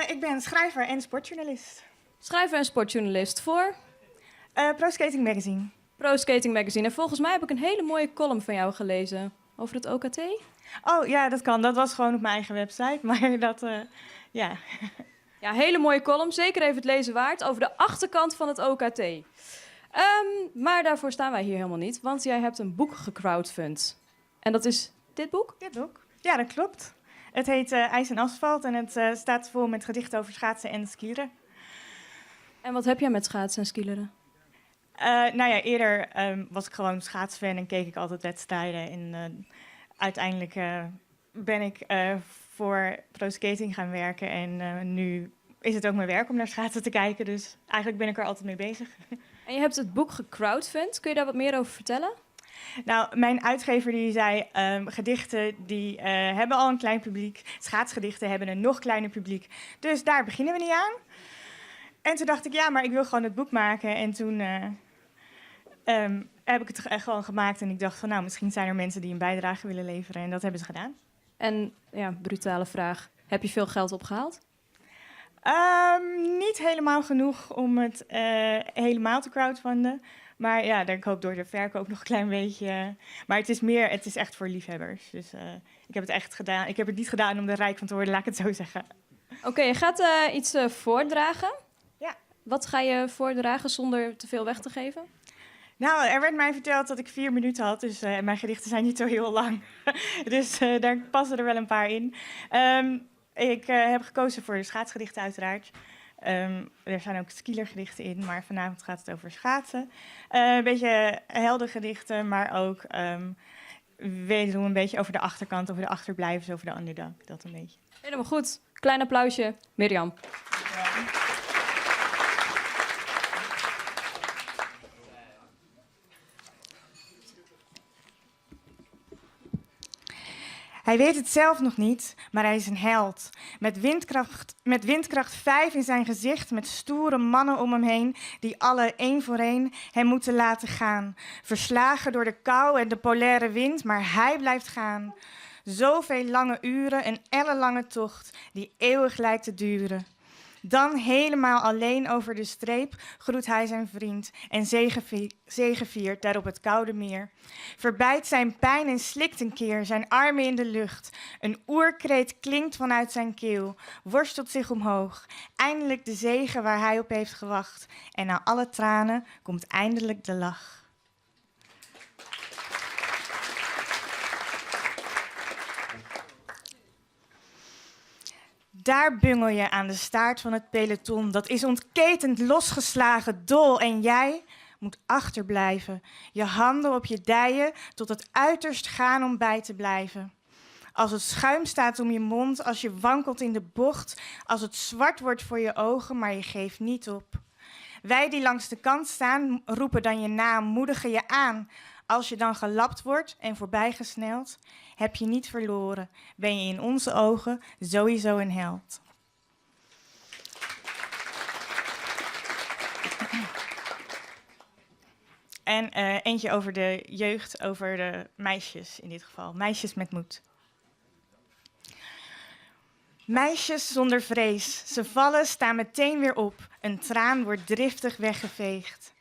Ik ben schrijver en sportjournalist. Schrijver en sportjournalist voor Pro Skating Magazine. Pro Skating Magazine. En volgens mij heb ik een hele mooie column van jou gelezen over het OKT. Oh ja, dat kan. Dat was gewoon op mijn eigen website. Maar dat, ja. Ja, hele mooie column. Zeker even het lezen waard over de achterkant van het OKT. Maar daarvoor staan wij hier helemaal niet, want jij hebt een boek gecrowdfund. En dat is dit boek? Dit boek? Ja, dat klopt. Het heet IJs en Asfalt en het staat vol met gedichten over schaatsen en skieren. En wat heb jij met schaatsen en skileren? Nou ja, eerder was ik gewoon schaatsfan en keek ik altijd wedstrijden. En uiteindelijk ben ik voor Pro Skating gaan werken. En nu is het ook mijn werk om naar schaatsen te kijken. Dus eigenlijk ben ik er altijd mee bezig. En je hebt het boek gecrowdfund. Kun je daar wat meer over vertellen? Nou, mijn uitgever die zei, gedichten die hebben al een klein publiek. Schaatsgedichten hebben een nog kleiner publiek. Dus daar beginnen we niet aan. En toen dacht ik, ja, maar ik wil gewoon het boek maken. En toen heb ik het gewoon gemaakt. En ik dacht van, nou, misschien zijn er mensen die een bijdrage willen leveren. En dat hebben ze gedaan. En ja, brutale vraag. Heb je veel geld opgehaald? Niet helemaal genoeg om het helemaal te crowdfunden. Maar ja, ik hoop door de verkoop nog een klein beetje. Maar het is echt voor liefhebbers. Dus ik heb het echt gedaan. Ik heb het niet gedaan om er rijk van te worden, laat ik het zo zeggen. Oké, je gaat iets voordragen. Ja. Wat ga je voordragen zonder te veel weg te geven? Nou, er werd mij verteld dat ik 4 minuten had. Dus mijn gedichten zijn niet zo heel lang. Dus daar passen er wel een paar in. Ik heb gekozen voor de schaatsgedichten uiteraard. Er zijn ook skielergedichten in, maar vanavond gaat het over schaatsen. Een beetje heldengedichten, maar ook wederom een beetje over de achterkant, over de achterblijvers, over de underdog. Dat een beetje. Helemaal goed. Klein applausje, Mirjam. Hij weet het zelf nog niet, maar hij is een held. Met windkracht 5 in zijn gezicht, met stoere mannen om hem heen, die alle één voor één hem moeten laten gaan. Verslagen door de kou en de polaire wind, maar hij blijft gaan. Zoveel lange uren, een ellenlange tocht, die eeuwig lijkt te duren. Dan helemaal alleen over de streep groet hij zijn vriend en zegeviert daar op het koude meer. Verbijt zijn pijn en slikt een keer, zijn armen in de lucht. Een oerkreet klinkt vanuit zijn keel, worstelt zich omhoog. Eindelijk de zege waar hij op heeft gewacht. En na alle tranen komt eindelijk de lach. Daar bungel je aan de staart van het peloton. Dat is ontketend, losgeslagen, dol. En jij moet achterblijven. Je handen op je dijen tot het uiterst gaan om bij te blijven. Als het schuim staat om je mond, als je wankelt in de bocht. Als het zwart wordt voor je ogen, maar je geeft niet op. Wij die langs de kant staan, roepen dan je naam, moedigen je aan. Als je dan gelapt wordt en voorbijgesneld, heb je niet verloren. Ben je in onze ogen sowieso een held. En eentje over de jeugd, over de meisjes in dit geval. Meisjes met moed. Meisjes zonder vrees. Ze vallen, staan meteen weer op. Een traan wordt driftig weggeveegd.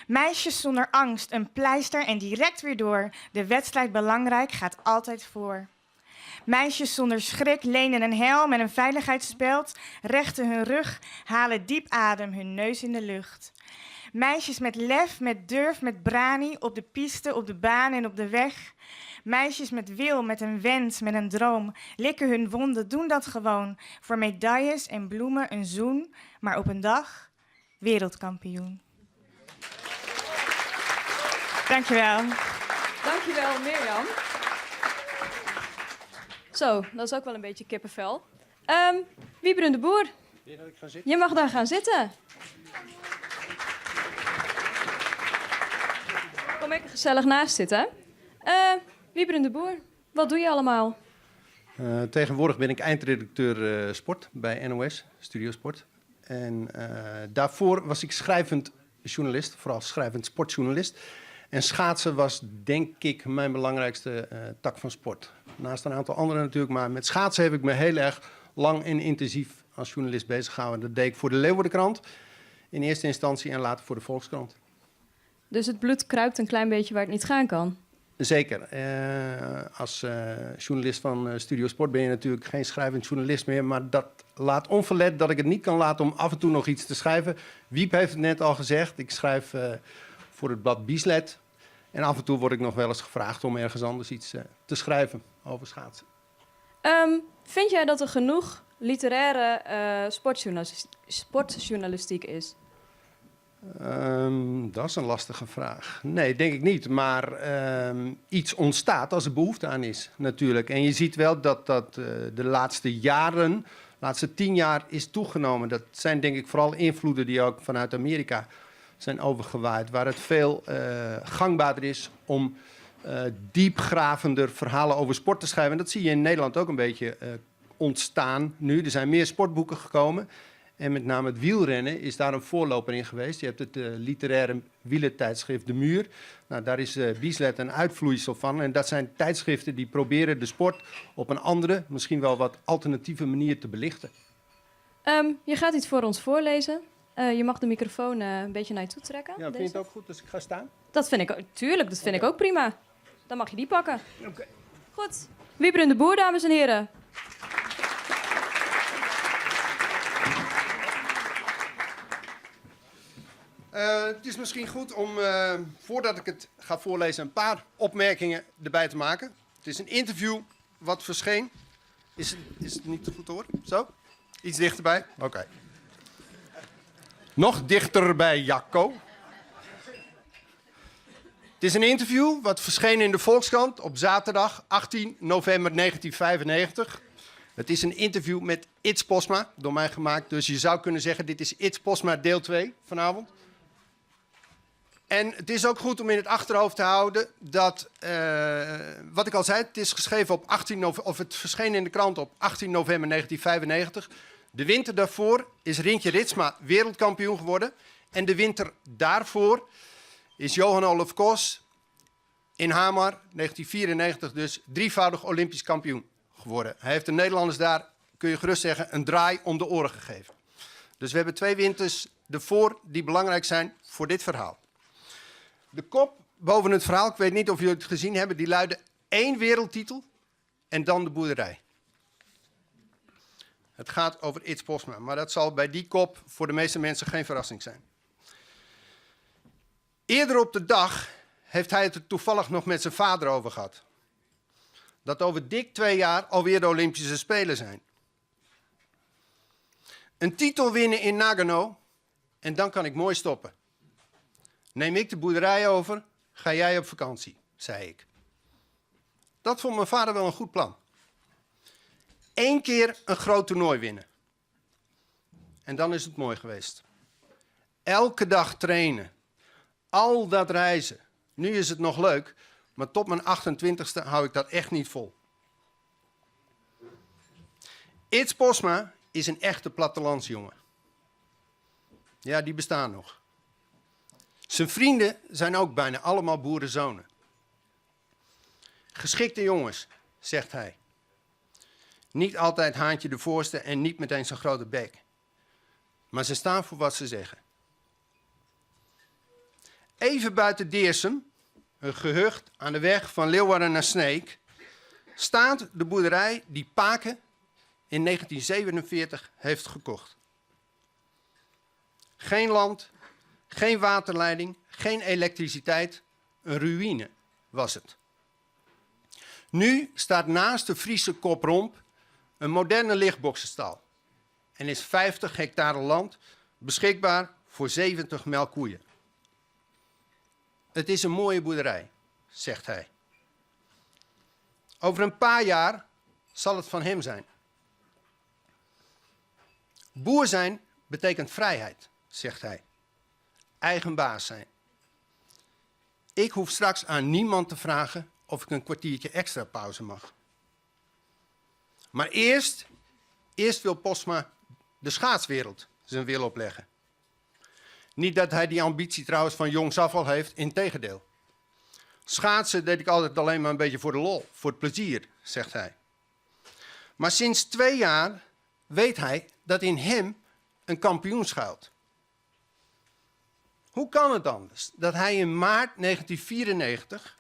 Meisjes zonder angst, een pleister en direct weer door. De wedstrijd belangrijk gaat altijd voor. Meisjes zonder schrik lenen een helm en een veiligheidsspeld, rechten hun rug, halen diep adem, hun neus in de lucht. Meisjes met lef, met durf, met brani, op de piste, op de baan en op de weg. Meisjes met wil, met een wens, met een droom, likken hun wonden, doen dat gewoon. Voor medailles en bloemen een zoen, maar op een dag wereldkampioen. Dankjewel. Dankjewel, Mirjam. Zo, dat is ook wel een beetje kippenvel. Wiebren de Boer, je mag daar gaan zitten. Kom ik er gezellig naast zitten. Wiebren de Boer, wat doe je allemaal? Tegenwoordig ben ik eindredacteur sport bij NOS, Studio Sport. En daarvoor was ik schrijvend journalist, vooral schrijvend sportjournalist. En schaatsen was denk ik mijn belangrijkste tak van sport. Naast een aantal andere natuurlijk, maar met schaatsen heb ik me heel erg lang en intensief als journalist bezig gehouden. Dat deed ik voor de Leeuwardenkrant in eerste instantie en later voor de Volkskrant. Dus het bloed kruipt een klein beetje waar het niet gaan kan. Zeker. Als journalist van Studio Sport ben je natuurlijk geen schrijvend journalist meer. Maar dat laat onverlet dat ik het niet kan laten om af en toe nog iets te schrijven. Wiep heeft het net al gezegd. Ik schrijf voor het blad Bieslet. En af en toe word ik nog wel eens gevraagd om ergens anders iets te schrijven over schaatsen. Vind jij dat er genoeg literaire sportjournalistiek is? Dat is een lastige vraag. Nee, denk ik niet. Maar iets ontstaat als er behoefte aan is, natuurlijk. En je ziet wel dat de laatste jaren, de laatste 10 jaar is toegenomen. Dat zijn denk ik vooral invloeden die ook vanuit Amerika zijn overgewaaid. Waar het veel gangbaarder is om diepgravender verhalen over sport te schrijven. En dat zie je in Nederland ook een beetje ontstaan nu. Er zijn meer sportboeken gekomen. En met name het wielrennen is daar een voorloper in geweest. Je hebt het literaire wielertijdschrift De Muur. Nou, daar is Bieslet een uitvloeisel van. En dat zijn tijdschriften die proberen de sport op een andere, misschien wel wat alternatieve manier te belichten. Je gaat iets voor ons voorlezen. Je mag de microfoon een beetje naar je toe trekken. Ja, vind je het ook goed als ik ga staan? Dat vind ik ook, tuurlijk, dat vind ik ook prima. Dan mag je die pakken. Oké. Goed. Wiebren de Boer, dames en heren. Het is misschien goed om, voordat ik het ga voorlezen, een paar opmerkingen erbij te maken. Het is een interview wat verscheen. Is het niet goed te horen? Zo? Iets dichterbij? Oké. Nog dichter bij Jacco. Het is een interview wat verscheen in de Volkskrant op zaterdag 18 november 1995. Het is een interview met Its Posma, door mij gemaakt. Dus je zou kunnen zeggen, dit is Its Posma deel 2 vanavond. En het is ook goed om in het achterhoofd te houden dat, wat ik al zei, het is geschreven op 18 november, of het verscheen in de krant op 18 november 1995. De winter daarvoor is Rintje Ritsma wereldkampioen geworden. En de winter daarvoor is Johan Olof Kos in Hamar, 1994 dus, drievoudig Olympisch kampioen geworden. Hij heeft de Nederlanders daar, kun je gerust zeggen, een draai om de oren gegeven. Dus we hebben 2 winters ervoor die belangrijk zijn voor dit verhaal. De kop boven het verhaal, ik weet niet of jullie het gezien hebben, die luidde 1 wereldtitel en dan de boerderij. Het gaat over Its Posma, maar dat zal bij die kop voor de meeste mensen geen verrassing zijn. Eerder op de dag heeft hij het er toevallig nog met zijn vader over gehad. Dat over dik 2 jaar alweer de Olympische Spelen zijn. Een titel winnen in Nagano en dan kan ik mooi stoppen. Neem ik de boerderij over, ga jij op vakantie, zei ik. Dat vond mijn vader wel een goed plan. 1 keer een groot toernooi winnen. En dan is het mooi geweest. Elke dag trainen. Al dat reizen. Nu is het nog leuk, maar tot mijn 28ste hou ik dat echt niet vol. Its Posma is een echte plattelandsjongen. Ja, die bestaan nog. Zijn vrienden zijn ook bijna allemaal boerenzonen. Geschikte jongens, zegt hij. Niet altijd Haantje de voorste en niet meteen zo'n grote bek. Maar ze staan voor wat ze zeggen. Even buiten Deersum, een gehucht aan de weg van Leeuwarden naar Sneek, staat de boerderij die Pake in 1947 heeft gekocht. Geen land, geen waterleiding, geen elektriciteit, een ruïne was het. Nu staat naast de Friese Kopromp een moderne lichtboksenstal en is 50 hectare land beschikbaar voor 70 melkkoeien. Het is een mooie boerderij, zegt hij. Over een paar jaar zal het van hem zijn. Boer zijn betekent vrijheid, zegt hij. Eigen baas zijn. Ik hoef straks aan niemand te vragen of ik een kwartiertje extra pauze mag. Maar eerst wil Posma de schaatswereld zijn wil opleggen. Niet dat hij die ambitie trouwens van jongs af al heeft, integendeel. Schaatsen deed ik altijd alleen maar een beetje voor de lol, voor het plezier, zegt hij. Maar sinds 2 jaar weet hij dat in hem een kampioen schuilt. Hoe kan het anders dat hij in maart 1994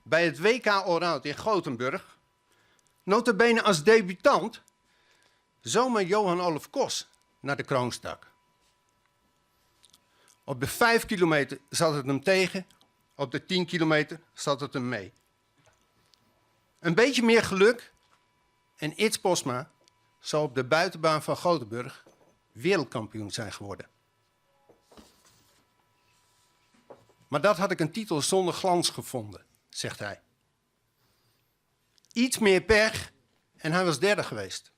bij het WK Allround in Gothenburg, nota bene als debutant, zomaar Johan Olof Kos naar de kroon stak? Op de 5 kilometer zat het hem tegen, op de 10 kilometer zat het hem mee. Een beetje meer geluk en Its Posma zou op de buitenbaan van Gothenburg wereldkampioen zijn geworden. Maar dat had ik een titel zonder glans gevonden, zegt hij. Iets meer pech en hij was 3e geweest.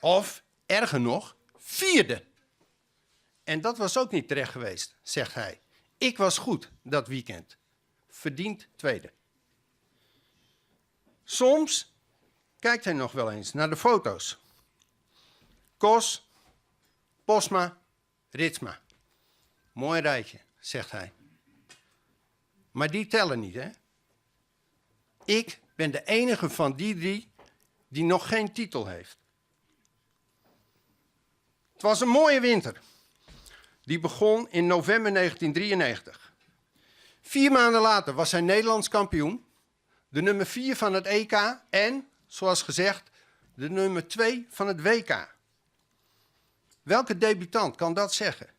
Of, erger nog, 4e. En dat was ook niet terecht geweest, zegt hij. Ik was goed dat weekend. Verdiend 2e. Soms kijkt hij nog wel eens naar de foto's. Kos, Posma, Ritsma. Mooi rijtje, zegt hij. Maar die tellen niet, hè? Ik ben de enige van die 3 die nog geen titel heeft. Het was een mooie winter. Die begon in november 1993. 4 maanden later was hij Nederlands kampioen, de nummer 4 van het EK en, zoals gezegd, de nummer 2 van het WK. Welke debutant kan dat zeggen?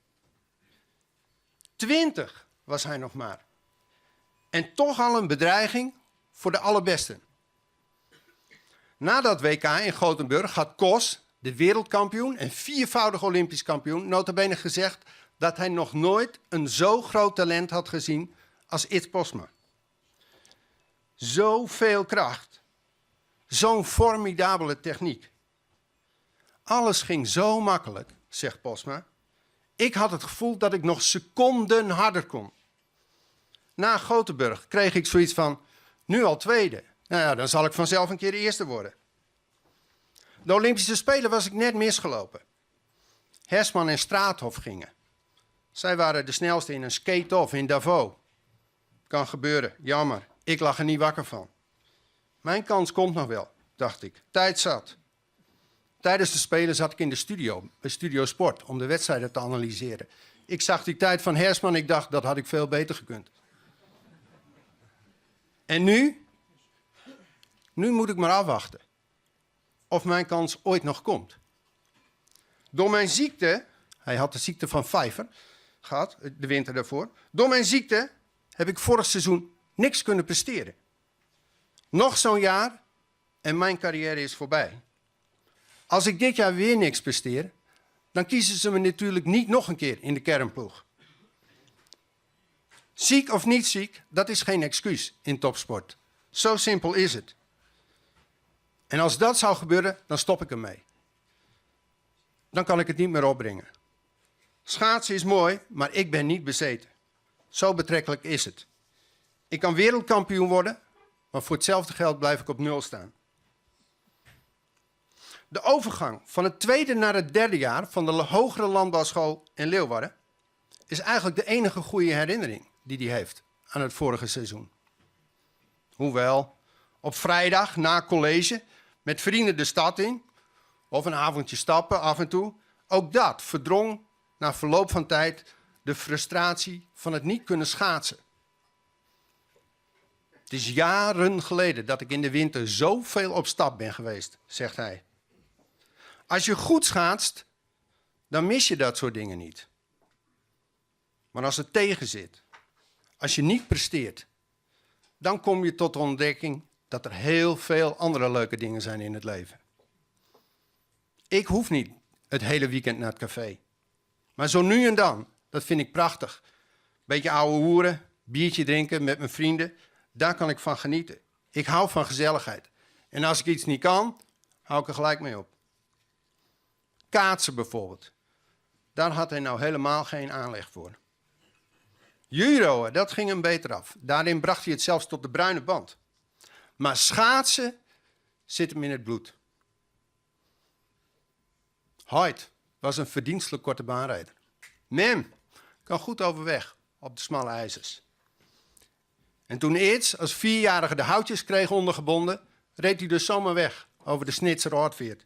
20 was hij nog maar. En toch al een bedreiging voor de allerbesten. Na dat WK in Gothenburg had Kos, de wereldkampioen en 4-voudig Olympisch kampioen, nota bene gezegd dat hij nog nooit een zo groot talent had gezien als Its Posma. Zoveel kracht. Zo'n formidabele techniek. Alles ging zo makkelijk, zegt Posma. Ik had het gevoel dat ik nog seconden harder kon. Na Gothenburg kreeg ik zoiets van, nu al 2e. Nou ja, dan zal ik vanzelf een keer de 1e worden. De Olympische Spelen was ik net misgelopen. Hersman en Straathof gingen. Zij waren de snelste in een skate-off in Davos. Kan gebeuren, jammer. Ik lag er niet wakker van. Mijn kans komt nog wel, dacht ik. Tijd zat. Tijdens de Spelen zat ik in de studio, bij Studio Sport, om de wedstrijden te analyseren. Ik zag die tijd van Hersman en ik dacht, dat had ik veel beter gekund. En nu? Nu moet ik maar afwachten. Of mijn kans ooit nog komt. Door mijn ziekte, hij had de ziekte van Pfeiffer gehad, de winter daarvoor. Door mijn ziekte heb ik vorig seizoen niks kunnen presteren. Nog zo'n jaar en mijn carrière is voorbij. Als ik dit jaar weer niks presteer, dan kiezen ze me natuurlijk niet nog een keer in de kernploeg. Ziek of niet ziek, dat is geen excuus in topsport. Zo simpel is het. En als dat zou gebeuren, dan stop ik ermee. Dan kan ik het niet meer opbrengen. Schaatsen is mooi, maar ik ben niet bezeten. Zo betrekkelijk is het. Ik kan wereldkampioen worden, maar voor hetzelfde geld blijf ik op 0 staan. De overgang van het 2e naar het 3e jaar van de hogere landbouwschool in Leeuwarden is eigenlijk de enige goede herinnering die hij heeft aan het vorige seizoen. Hoewel, op vrijdag na college met vrienden de stad in, of een avondje stappen af en toe, ook dat verdrong na verloop van tijd de frustratie van het niet kunnen schaatsen. Het is jaren geleden dat ik in de winter zoveel op stap ben geweest, zegt hij. Als je goed schaatst, dan mis je dat soort dingen niet. Maar als het tegen zit, als je niet presteert, dan kom je tot de ontdekking dat er heel veel andere leuke dingen zijn in het leven. Ik hoef niet het hele weekend naar het café. Maar zo nu en dan, dat vind ik prachtig. Beetje ouwe hoeren, biertje drinken met mijn vrienden. Daar kan ik van genieten. Ik hou van gezelligheid. En als ik iets niet kan, hou ik er gelijk mee op. Kaatsen bijvoorbeeld. Daar had hij nou helemaal geen aanleg voor. Judo, dat ging hem beter af. Daarin bracht hij het zelfs tot de bruine band. Maar schaatsen zit hem in het bloed. Hoyt was een verdienstelijk korte baanrijder. Mem kan goed overweg op de smalle ijzers. En toen Eets als 4-jarige de houtjes kreeg ondergebonden, reed hij dus zomaar weg over de Snitser Oortveert.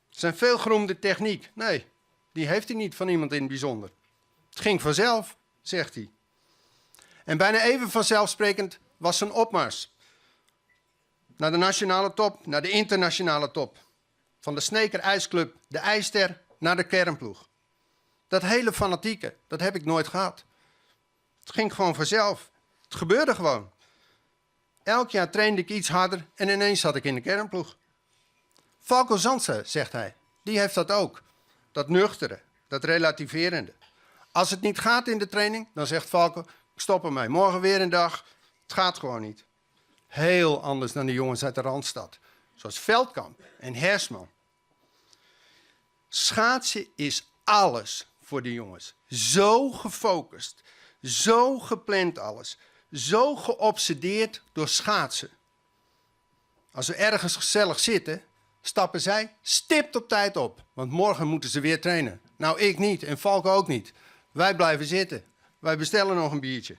Zijn veelgeroemde techniek, nee, die heeft hij niet van iemand in het bijzonder. Het ging vanzelf, zegt hij. En bijna even vanzelfsprekend was zijn opmars. Naar de nationale top, naar de internationale top. Van de Sneker IJsclub, de IJster, naar de kernploeg. Dat hele fanatieke, dat heb ik nooit gehad. Het ging gewoon vanzelf. Het gebeurde gewoon. Elk jaar trainde ik iets harder en ineens zat ik in de kernploeg. Falco Zandse, zegt hij, die heeft dat ook. Dat nuchtere, dat relativerende. Als het niet gaat in de training, dan zegt Falco, ik stop ermee. Morgen weer een dag. Het gaat gewoon niet. Heel anders dan de jongens uit de Randstad. Zoals Veldkamp en Hersman. Schaatsen is alles voor de jongens. Zo gefocust. Zo gepland alles. Zo geobsedeerd door schaatsen. Als we ergens gezellig zitten, stappen zij stipt op tijd op. Want morgen moeten ze weer trainen. Nou, ik niet en Falco ook niet. Wij blijven zitten. Wij bestellen nog een biertje.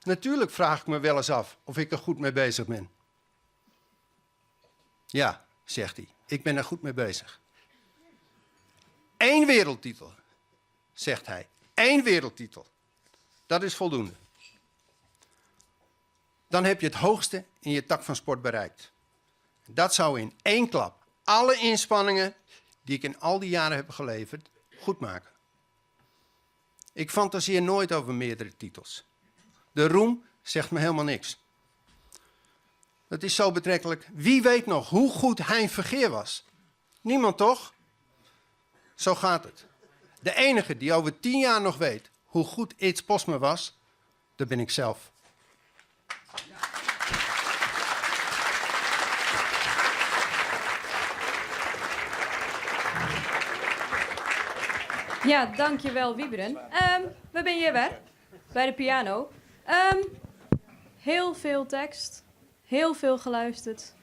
Natuurlijk vraag ik me wel eens af of ik er goed mee bezig ben. Ja, zegt hij, ik ben er goed mee bezig. 1 wereldtitel, zegt hij. 1 wereldtitel. Dat is voldoende. Dan heb je het hoogste in je tak van sport bereikt. Dat zou in 1 klap alle inspanningen die ik in al die jaren heb geleverd, goed maken. Ik fantaseer nooit over meerdere titels. De roem zegt me helemaal niks. Dat is zo betrekkelijk. Wie weet nog hoe goed Hein Vergeer was? Niemand toch? Zo gaat het. De enige die over 10 jaar nog weet hoe goed Its Posma was, dat ben ik zelf. Ja, dankjewel Wieberen. We zijn hier weer, bij de piano. Heel veel tekst, heel veel geluisterd,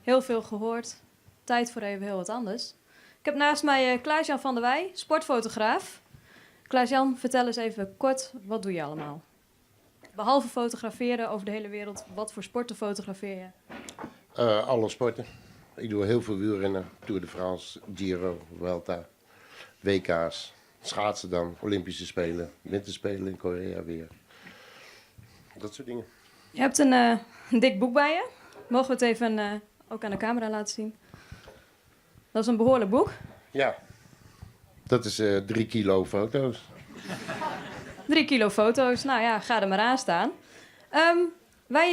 heel veel gehoord. Tijd voor even heel wat anders. Ik heb naast mij Klaas-Jan van der Wij, sportfotograaf. Klaas-Jan, vertel eens even kort, wat doe je allemaal? Behalve fotograferen over de hele wereld, wat voor sporten fotografeer je? Alle sporten. Ik doe heel veel wielrennen, Tour de France, Giro, Vuelta, WK's, schaatsen dan, Olympische Spelen, Winterspelen in Korea weer. Dat soort dingen. Je hebt een dik boek bij je. Mogen we het even ook aan de camera laten zien? Dat is een behoorlijk boek. Ja, dat is 3 kilo foto's. 3 kilo foto's, nou ja, ga er maar aan staan. Wij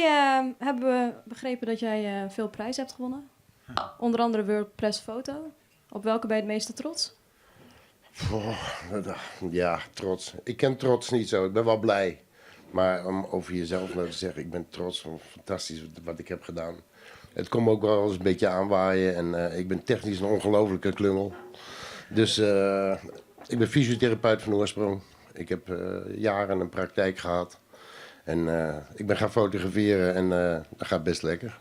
hebben begrepen dat jij veel prijzen hebt gewonnen. Onder andere World Press Photo. Op welke ben je het meeste trots? Ja, trots. Ik ken trots niet zo. Ik ben wel blij. Maar om over jezelf nou te zeggen, ik ben trots van fantastisch wat ik heb gedaan. Het komt ook wel eens een beetje aanwaaien. En ik ben technisch een ongelofelijke klungel. Dus ik ben fysiotherapeut van oorsprong. Ik heb jaren een praktijk gehad. En ik ben gaan fotograferen en dat gaat best lekker.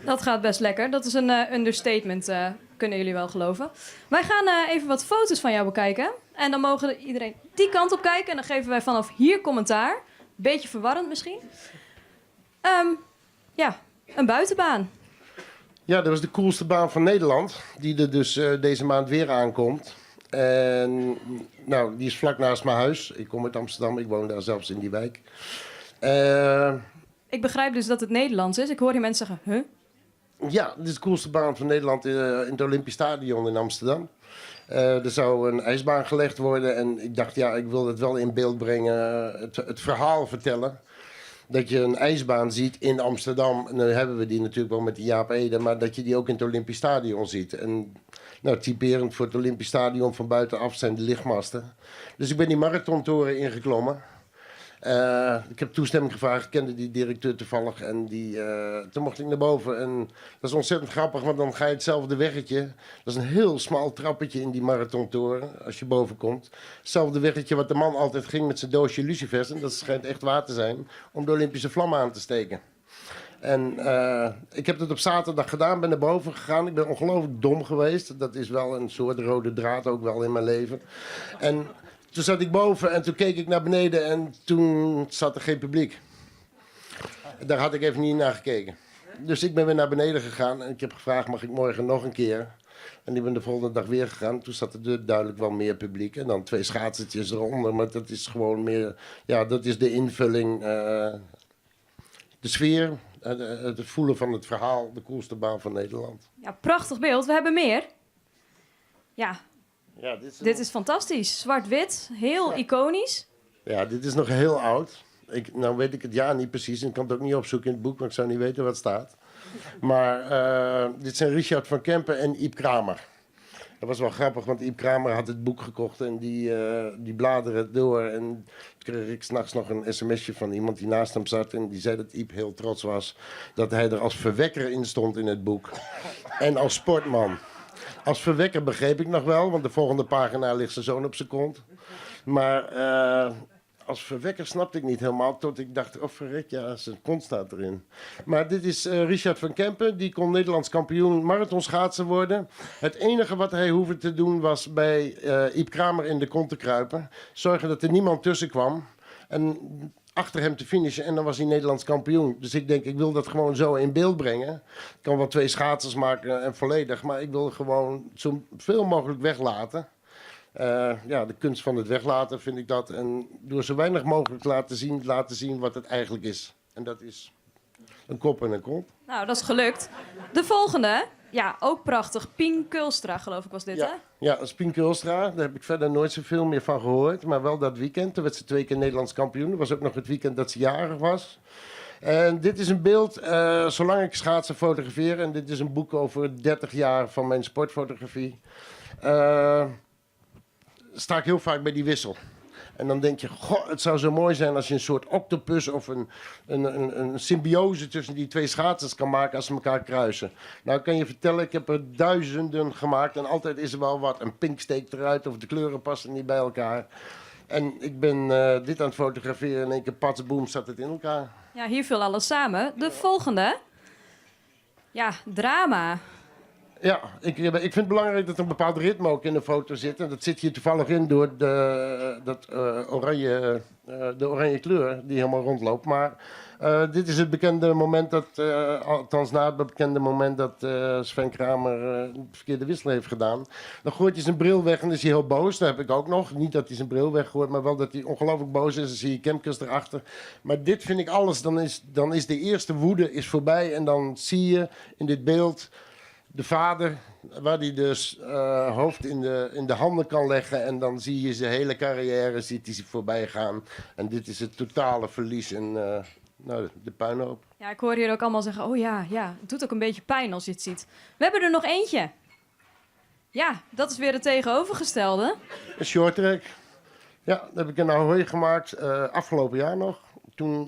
Dat gaat best lekker. Dat is een understatement, kunnen jullie wel geloven. Wij gaan even wat foto's van jou bekijken. En dan mogen iedereen die kant op kijken. En dan geven wij vanaf hier commentaar. Beetje verwarrend misschien. Ja, een buitenbaan. Ja, dat was de coolste baan van Nederland. Die er dus deze maand weer aankomt. En nou, die is vlak naast mijn huis. Ik kom uit Amsterdam, ik woon daar zelfs in die wijk. Ik begrijp dus dat het Nederlands is. Ik hoor die mensen zeggen, huh? Ja, dit is de coolste baan van Nederland in het Olympisch Stadion in Amsterdam. Er zou een ijsbaan gelegd worden en ik dacht, ja, ik wil het wel in beeld brengen, het verhaal vertellen. Dat je een ijsbaan ziet in Amsterdam, en nu hebben we die natuurlijk wel met de Jaap Ede, maar dat je die ook in het Olympisch Stadion ziet. En Nou, typerend voor het Olympisch Stadion van buitenaf zijn de lichtmasten. Dus ik ben die marathontoren ingeklommen. Ik heb toestemming gevraagd, ik kende die directeur toevallig en toen mocht ik naar boven. En dat is ontzettend grappig, want dan ga je hetzelfde weggetje. Dat is een heel smal trappetje in die marathontoren, als je boven komt. Hetzelfde weggetje wat de man altijd ging met zijn doosje lucifers, en dat schijnt echt waar te zijn, om de Olympische vlam aan te steken. En ik heb dat op zaterdag gedaan, ben naar boven gegaan. Ik ben ongelooflijk dom geweest. Dat is wel een soort rode draad ook wel in mijn leven. En toen zat ik boven en toen keek ik naar beneden en toen zat er geen publiek. Daar had ik even niet naar gekeken. Dus ik ben weer naar beneden gegaan en ik heb gevraagd, mag ik morgen nog een keer? En ik ben de volgende dag weer gegaan. Toen zat er duidelijk wel meer publiek. En dan 2 schaatsertjes eronder. Maar dat is gewoon meer, ja, dat is de invulling, de sfeer, het voelen van het verhaal, de coolste baan van Nederland. Ja, prachtig beeld. We hebben meer. Ja, Ja, dit is fantastisch. Zwart-wit, heel iconisch. Ja, dit is nog heel oud. Nou weet ik het jaar niet precies en ik kan het ook niet opzoeken in het boek, want ik zou niet weten wat staat. Maar dit zijn Richard van Kempen en Iep Kramer. Dat was wel grappig, want Iep Kramer had het boek gekocht en die bladerde het door. En toen kreeg ik 's nachts nog een sms'je van iemand die naast hem zat en die zei dat Iep heel trots was dat hij er als verwekker in stond in het boek. En als sportman. Als verwekker begreep ik nog wel, want de volgende pagina ligt zijn zoon op zijn kont. Maar als verwekker snapte ik niet helemaal, tot ik dacht, oh verrek, ja, zijn kont staat erin. Maar dit is Richard van Kempen, die kon Nederlands kampioen marathonschaatsen worden. Het enige wat hij hoefde te doen was bij Iep Kramer in de kont te kruipen. Zorgen dat er niemand tussen kwam. En achter hem te finishen en dan was hij Nederlands kampioen. Dus ik denk, ik wil dat gewoon zo in beeld brengen. Ik kan wel 2 schaatsers maken en volledig, maar ik wil gewoon zoveel mogelijk weglaten. Ja, de kunst van het weglaten vind ik dat. En door zo weinig mogelijk laten zien wat het eigenlijk is. En dat is een kop en een kont. Nou, dat is gelukt. De volgende, ja, ook prachtig. Pien Kulstra, geloof ik was dit, hè? Ja, dat is Pien Kulstra. Daar heb ik verder nooit zoveel meer van gehoord. Maar wel dat weekend. Toen werd ze 2 keer Nederlands kampioen. Dat was ook nog het weekend dat ze jarig was. En dit is een beeld, zolang ik schaatsen fotografeer. En dit is een boek over 30 jaar van mijn sportfotografie. Sta ik heel vaak bij die wissel. En dan denk je, goh, het zou zo mooi zijn als je een soort octopus of een symbiose tussen die 2 schaatsers kan maken als ze elkaar kruisen. Nou, ik kan je vertellen, ik heb er duizenden gemaakt en altijd is er wel wat. Een pink steekt eruit of de kleuren passen niet bij elkaar. En ik ben dit aan het fotograferen en in één keer patsboom zat het in elkaar. Ja, hier viel alles samen. De volgende, ja, drama. Ja, ik vind het belangrijk dat er een bepaald ritme ook in de foto zit. En dat zit hier toevallig in door de oranje kleur die helemaal rondloopt. Maar dit is het bekende moment dat, althans na het bekende moment dat Sven Kramer de verkeerde wissel heeft gedaan. Dan gooit hij zijn bril weg en is hij heel boos. Dat heb ik ook nog. Niet dat hij zijn bril weggooit, maar wel dat hij ongelooflijk boos is. Dan zie je Kemkes erachter. Maar dit vind ik alles. Dan is de eerste woede is voorbij en dan zie je in dit beeld de vader, waar hij dus hoofd in de handen kan leggen. En dan zie je zijn hele carrière ziet hij voorbij gaan. En dit is het totale verlies en nou, de puinhoop. Ja, ik hoor hier ook allemaal zeggen, oh ja, het doet ook een beetje pijn als je het ziet. We hebben er nog eentje. Ja, dat is weer het tegenovergestelde. Een short track. Ja, dat heb ik in Ahoy gemaakt, afgelopen jaar nog. Toen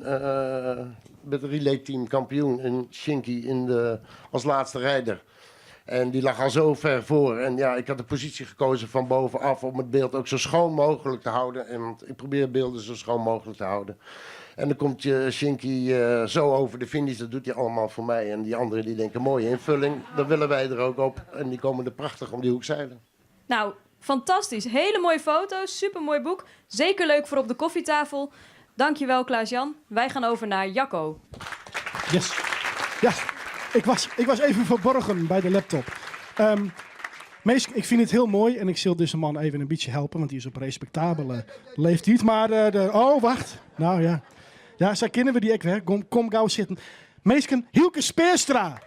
met het relay team kampioen in Shinky als laatste rijder. En die lag al zo ver voor. En ja, ik had de positie gekozen van bovenaf om het beeld ook zo schoon mogelijk te houden. En ik probeer beelden zo schoon mogelijk te houden. En dan komt Shinky zo over de finish. Dat doet hij allemaal voor mij. En die anderen die denken, mooie invulling. Dan willen wij er ook op. En die komen er prachtig om die hoek zeilen. Nou, fantastisch. Hele mooie foto's, supermooi boek. Zeker leuk voor op de koffietafel. Dankjewel, Klaas-Jan. Wij gaan over naar Jacco. Yes. Ja, ik was even verborgen bij de laptop. Mees, ik vind het heel mooi en ik zal deze man even een beetje helpen, want die is op respectabele leeftijd. Maar oh, wacht. Nou ja. Ja, zo kennen we die ook weer. Kom gauw zitten. Meesken, Hielke Speerstra.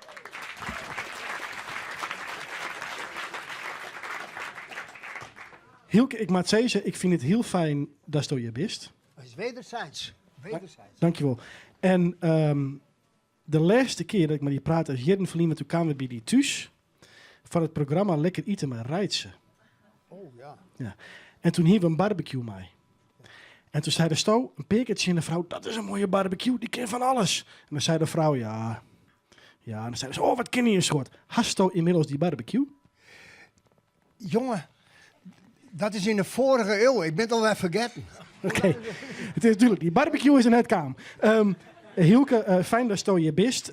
Hielke, ik moet zeggen, ik vind het heel fijn dat je bent. Het is wederzijds. Dankjewel. En de laatste keer dat ik met die praatte, als Jitten verliezen, toen kwamen we bij die thuis. van het programma Lekker Eten met Reitsen. Oh ja. Ja. En toen hier we een barbecue mee. En toen zei de sto, een pekertje in de vrouw, dat is een mooie barbecue, die kent van alles. En dan zei de vrouw, ja. Ja, en dan zei ze, oh, wat ken je een soort? Hasto inmiddels die barbecue? Jongen, dat is in de vorige eeuw. Ik ben het alweer vergeten. Oké, het is natuurlijk, die barbecue is in het kaam. Hielke, fijn dat je bist.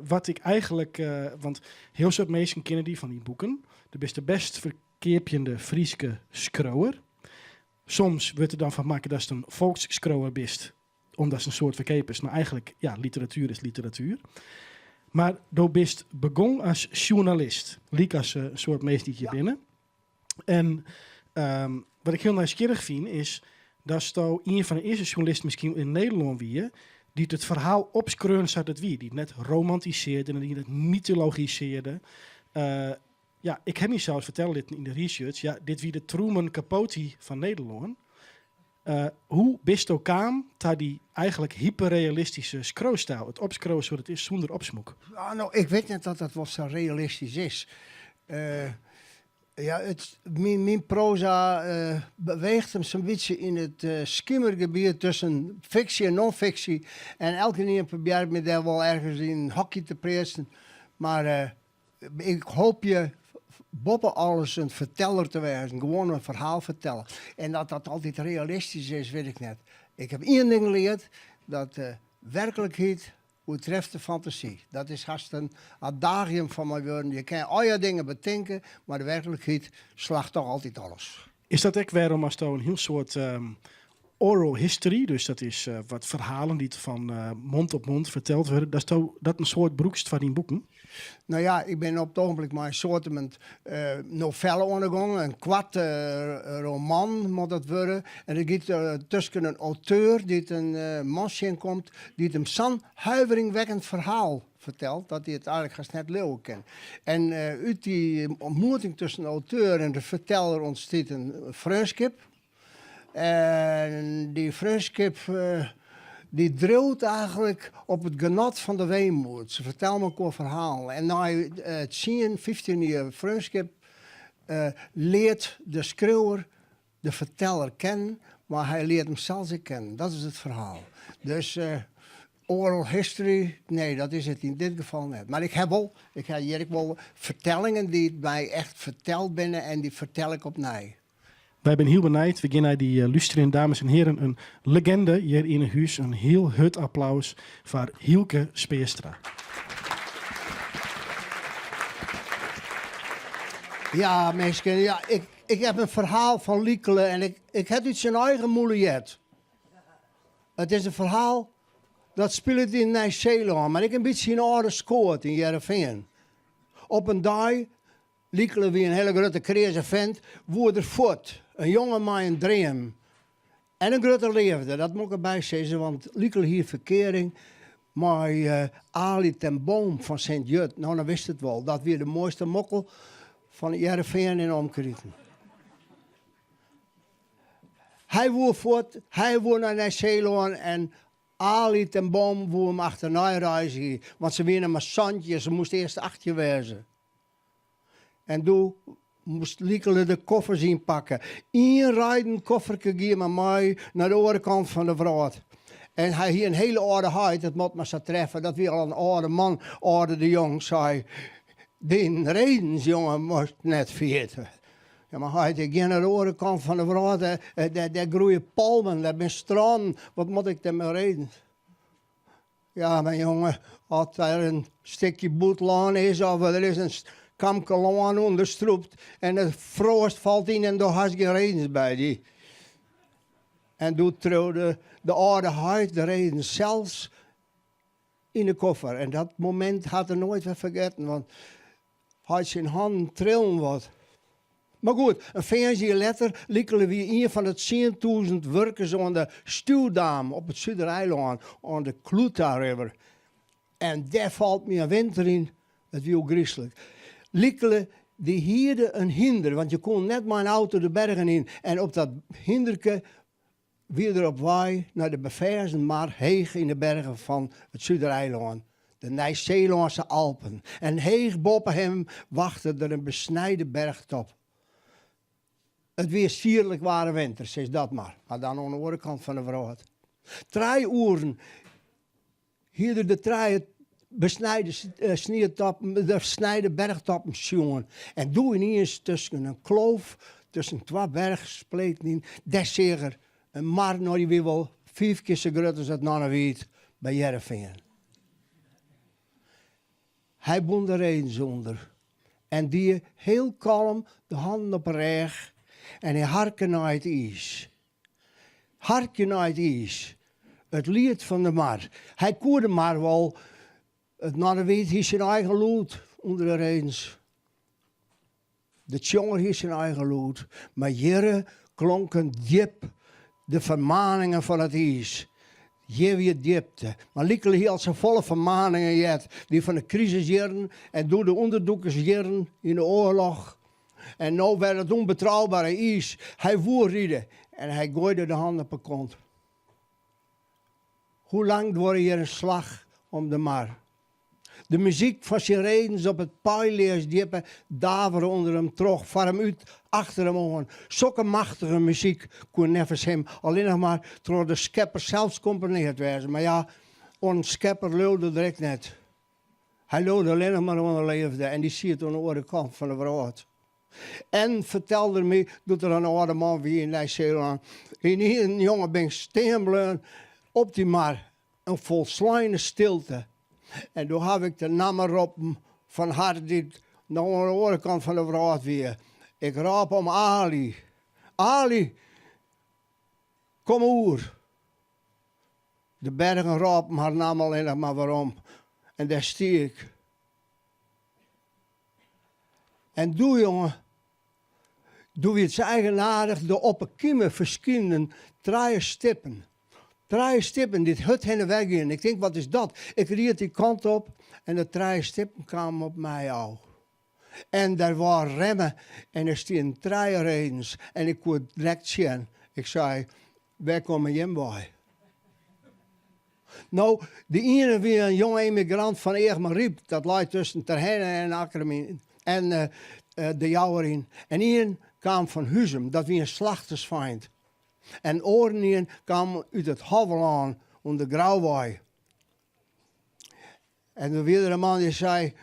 Wat ik eigenlijk, want heel soort mensen kennen die van die boeken. De best de best verkeerpjende Frieske scrouwer. Soms wordt er dan van maken dat het een volksschrouwer bist, omdat het een soort verkeep is. Maar eigenlijk, ja, literatuur is literatuur. Maar do bist begon als journalist. Liek als een soort meestertje binnen. En wat ik heel nieuwsgierig vind is dat een van de eerste journalisten misschien in Nederland wie die het verhaal opskreun zat het wie, die het net romantiseerde en die het mythologiseerde. Ja, ik heb niet zelfs verteld dit in de research. Ja, dit wie de Truman Capote van Nederland. Hoe bist ook aan dat die eigenlijk hyperrealistische scroostijl, het opskroos zoals het is zonder opsmoek? Ah, nou, ik weet niet dat dat wel zo realistisch is. Ja, mijn proza beweegt hem zo'n beetje in het skimmergebied tussen fictie en non-fictie. En elke keer probeer ik me daar wel ergens in hockey te presten. Maar ik hoop je boven alles een verteller te wezen, gewoon een verhaal vertellen. En dat dat altijd realistisch is, weet ik net. Ik heb één ding geleerd, dat werkelijkheid betreft de fantasie. Dat is haast een adagium van mijn woorden. Je kan al je dingen bedenken, maar de werkelijkheid slaagt toch altijd alles. Is dat ook waarom als een heel soort oral history, dus dat is wat verhalen die van mond op mond verteld worden, dat een soort broekst van die boeken? Nou ja, ik ben op het ogenblik maar een soort novelle ondergegaan, een kwart roman moet dat worden. En er gaat tussen een auteur die een mansje komt, die hem zo'n huiveringwekkend verhaal vertelt, dat hij het eigenlijk haast net leeuwen kan. En uit die ontmoeting tussen de auteur en de verteller ontstaat een vriendschap. En die vriendschap die drilt eigenlijk op het genot van de weemoed. Ze vertellen elkaar verhalen. En na het 15 jaar vriendschap leert de schreeuwer de verteller kennen, maar hij leert hem zelfs kennen. Dat is het verhaal. Dus oral history, nee, dat is het in dit geval niet. Maar ik heb hier wel vertellingen die mij echt verteld binnen en die vertel ik opnieuw. Wij zijn heel benieuwd. We gaan naar die luisteren, dames en heren. Een legende hier in het huis. Een heel hut applaus voor Hielke Speerstra. Ja, mensen, ja, ik heb een verhaal van Liekele en ik heb iets zijn eigen moeilijkheid. Het is een verhaal dat speelt in Nieuw-Zeeland, maar ik heb een beetje in orde scoort in Heerenveen. Op een dag, Liekele wie een hele grote crazy vent, woer er voort. Een jongen met een droom. En een grote leefde, dat moet ik erbij zeggen, want Liekele hier verkering. Maar Ali ten Boom van Sint-Jut, nou dan wist het wel, dat weer de mooiste mokkel van Heerenveen in omkregen. Hij woer voort, hij woer naar Nieuw-Zeeland en Ali ten Boom woer hem achterna reizen. Want ze winnen maar zandjes, ze moesten eerst 8 jaar wezen. En toen moest Liekele de koffers inpakken. Rijden kofferke ging met mij naar de andere kant van de vraat. En hij hier een hele oude huid, dat moet maar zo treffen. Dat weer al een oude man, oude de jong, zei. Die redensjongen moest net vergeten. Ja, maar hij ging naar de andere kant van de vraat. Daar groeien palmen, daar zijn stranden. Wat moet ik daarmee reden? Ja, mijn jongen, als er een stukje boetlaan is of er is een kamke laan onderstroept en de frost valt in en daar has geen redens bij die. En toen trouwde de oude huid de reden zelfs in de koffer. En dat moment had er nooit weer vergeten, want hij zijn handen trillen wat. Maar goed, een 5 jaar later liekelen we een van de 10.000 werkers aan de Stuwdam op het Zuidereiland, aan de Kluta River. En daar valt me een winter in, het viel griezelig. Liekelen, die hierde een hinder, want je kon net maar een auto de bergen in. En op dat hinderke weer erop waai naar de beverzen maar heeg in de bergen van het Zuidereiland. De Nijzeelandse Alpen. En heeg boven hem wachtte er een besnijden bergtop. Het weer sierlijk waren winter, is dat maar. Maar dan aan de andere kant van de wereld. 3 uren hier de 3 besnijden bergtoppen jongen. En doe ineens tussen een kloof, tussen 2 bergspleten, zeker een mar naar die weer wel 5 keer zo groot als het Nannewiet bij Jereveen. Hij boende er een zonder. En die heel kalm de handen op reg. En hij harkte naar het ijs. Harkje naar het ijs. Het lied van de mar. Hij koerde maar wel. Het Nannewiet heeft zijn eigen lood onder de reens. De tjonger heeft zijn eigen lood. Maar hier klonken diep de vermaningen van het ijs. Je weer diepte. Maar Liekele hield ze volle vermaningen jet. Die van de crisis jaren en door de onderdoekers jaren in de oorlog. En nou werd het onbetrouwbare ijs. Hij voerrieden en hij gooide de handen op de kont. Hoe lang wordt hier een slag om de mar? De muziek van sirenes op het pijleersdiepe daveren onder hem trog, voor hem uit, achter hem aan. Zulke machtige muziek kon nevens hem alleen nog maar door de schepper zelfs componeerd werden. Maar ja, een schepper leulde direct net. Hij leulde alleen nog maar onder leefde en die ziet aan de andere kant van de wereld. En vertelde me dat er een oude man wie in Nijzeeland. In een jongen ben steenbleun op die mar, een volslaande stilte. En toen heb ik de namen op van haar die naar de andere kant van de wereld weer. Ik raap om Ali. Ali, kom oer. De bergen rapen haar naam alleen nog maar waarom. En daar stier ik. En doe jongen, doe je het eigenaardig de op een kiemen verschillende 3 stippen. 3 stippen, dit hut heen en weg in. Ik denk, wat is dat? Ik ried die kant op en de 3 stippen kwamen op mij al. En daar waren remmen en er stien 3 redens. En ik kon direct zien. Ik zei, waar komen je bij? Nou, de ene weer een jonge immigrant van Eegmariep. Dat lag tussen Terhennen en Akkermin en de Jouwerin. En één kwam van Huzum, dat weer een slachtersveind. En oren kwam uit het Havelaan onder de Grauwwei. En dan weer een man die zei,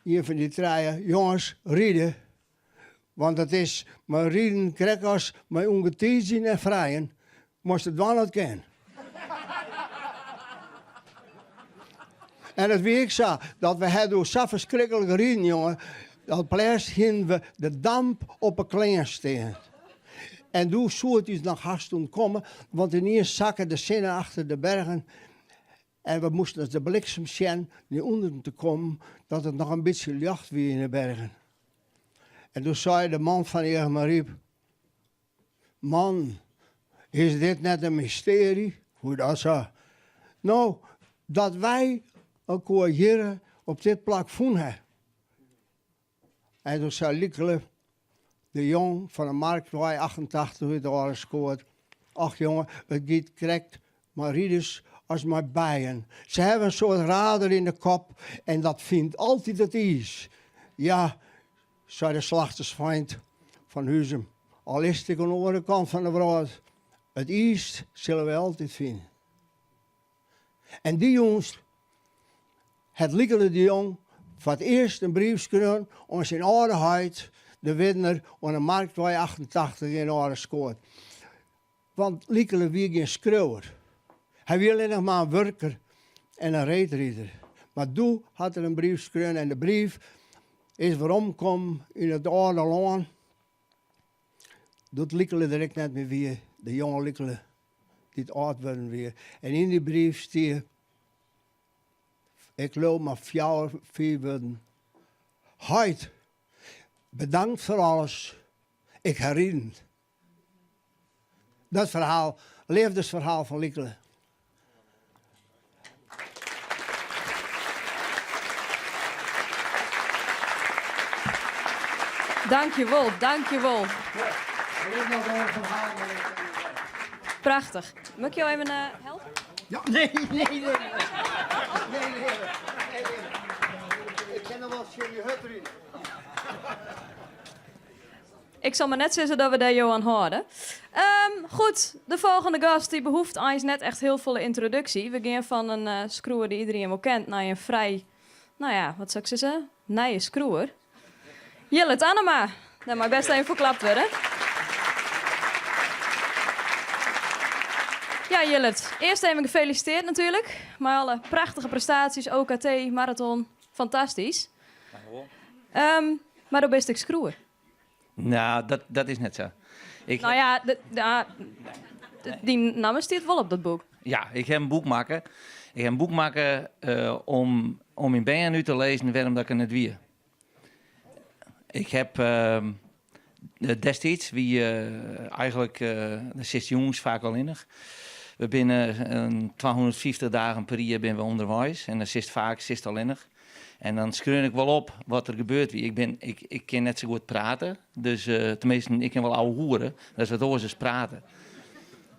een van die 3, jongens, rieden. Want het is, maar rieden krekkers, maar ongetien en vrijen, moest het wel niet kennen. En het week zo, dat we hadden zo verschrikkelijk rieden, jongen. Dat plaats hingen we de damp op een klein steen. En toen zou het nog haast komen, want ineens zakken de zinnen achter de bergen. En we moesten de bliksem zien, die onder te komen, dat het nog een beetje licht weer in de bergen. En toen zei de man van Eegmariep, man, is dit net een mysterie? Hoe dat zo? Nou, dat wij elkaar hier op dit plak vonden. En toen zei Liekele, de jong van de Marktwei 88 uit de oren scoort. Ach jongen, het gaat correct, maar rieders als maar bijen. Ze hebben een soort radar in de kop en dat vindt altijd het is. Ja, zei de slachtersveind van Huzum. Al is het aan de andere kant van de wereld. Het is zullen we altijd vinden. En die jongens, het Liekele de jong, voor het eerst een brief schreeuwen om zijn ouderheid, de winnaar aan de Marktwei 88 in orde scoort. Want Liekele wie geen schreeuwer. Hij wil alleen nog maar een werker en een reetrieder. Maar toen had er een brief geschreven en de brief is waarom kom in het oude land. Doet Liekele direct net meer weer, de jonge Liekele, die het oud worden weer. En in die brief stier, ik loop maar 4 woorden. Heid, bedankt voor alles. Ik herinner. Dat verhaal, levensverhaal van Liekele. Dank je wel, dank je wel. Prachtig. Moet ik jou even helpen? Ja, nee. Nee. Ik ken nog wel Sherry Hutterin. Ik zal maar net zeggen dat we daar Johan houden. Goed, de volgende gast die behoeft eigenlijk net echt heel veel introductie. We gaan van een screwer die iedereen wel kent naar een vrij, nou ja, wat zou ik zeggen? Nieuwe screwer. Jillet Annema, dat mag best even verklapt worden. Ja, Jillet, eerst even gefeliciteerd natuurlijk. Maar alle prachtige prestaties, OKT, marathon, fantastisch. Maar dan best ik screwer. Nou, dat is net zo. Nou ja, die naam staat wel op dat boek. Ja, ik heb een boek maken. Ik heb een boek maken om in BN nu te lezen waarom dat ik er net wie. Ik heb destijds, eigenlijk de 6 jongens vaak al innig. We binnen 250 dagen per jaar ben we onderwijs en dat is vaak al innig. En dan schreeuw ik wel op wat er gebeurt. Ik kan net zo goed praten. Dus tenminste, ik kan wel ouwe hoeren. Dat is wat oorzaak praten.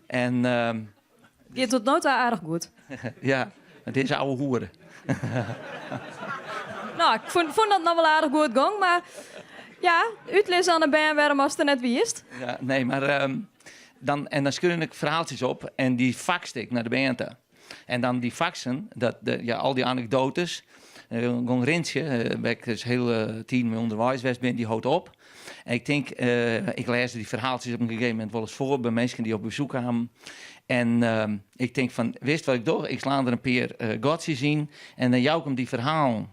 En, je doet nooit aardig goed. ja, het is ouwe hoeren. Nou, ik vond dat nog wel aardig goed gang. Maar ja, uitlezen aan de band waarom als het er net wie is. Ja, nee, maar dan schreeuw ik verhaaltjes op. En die faxte ik naar de band toe. En dan die faxen, al die anekdotes... Gewoon Rintje, waar ik dus heel team met onderwijs ben, die houdt op. En ik denk, ik lees die verhaaltjes op een gegeven moment wel eens voor bij mensen die op bezoek kwamen. En ik denk van, wist wat ik doe? Ik sla er een paar godjes zien en dan jou komt die verhalen.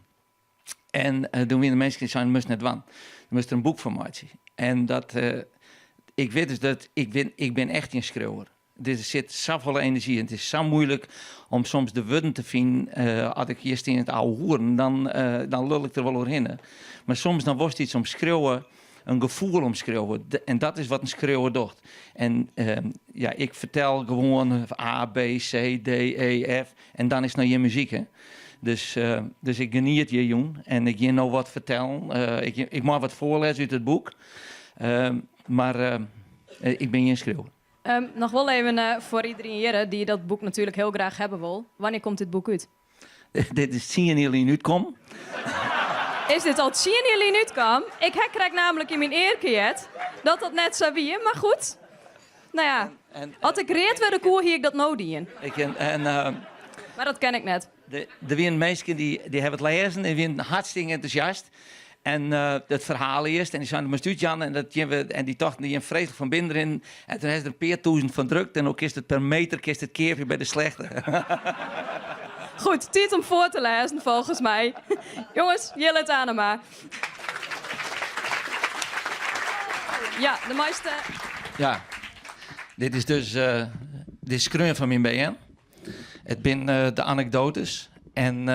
En doen we de mensen die zijn, moest net wan. Dan moest er een boek van maken. En ik weet dus dat ik ben echt een schreeuwer. Er zit zoveel energie in. Het is zo moeilijk om soms de woorden te vinden. Als ik hier in het oude hoeren, dan lul ik er wel doorheen. Maar soms dan wordt iets om schreeuwen, een gevoel om schreeuwen. En dat is wat een schreeuwer doet. En ik vertel gewoon A, B, C, D, E, F. En dan is het nou je muziek, hè. Dus ik geniet je, jong. En ik je nou wat vertellen. Ik mag wat voorlezen uit het boek. Maar ik ben geen schreeuwer. Nog wel even voor iedereen hier die dat boek natuurlijk heel graag hebben wil. Wanneer komt dit boek uit? Dit is 10 juli uitkom. Is dit al 10 juli uitkom? Ik krijg namelijk in mijn eerkeert dat net zo wie. Maar goed. Nou ja, als ik reed werd de koer hier ik dat nodig in. Maar dat ken ik net. Er zijn mensen die hebben het lezen en die zijn hartstikke enthousiast. En het verhaal eerst, en die zijn er stuurt Jan, en die dachten die een vreselijk van binnen in. En toen is er een paar duizend van drukt, en ook is het per meter, is het keertje bij de slechte. Goed, tijd om voor te lezen volgens mij. Jongens, Jillet Annema. Ja, de meeste... Ja, dit is dus de schreeuw van mijn BN. Het zijn de anekdotes. En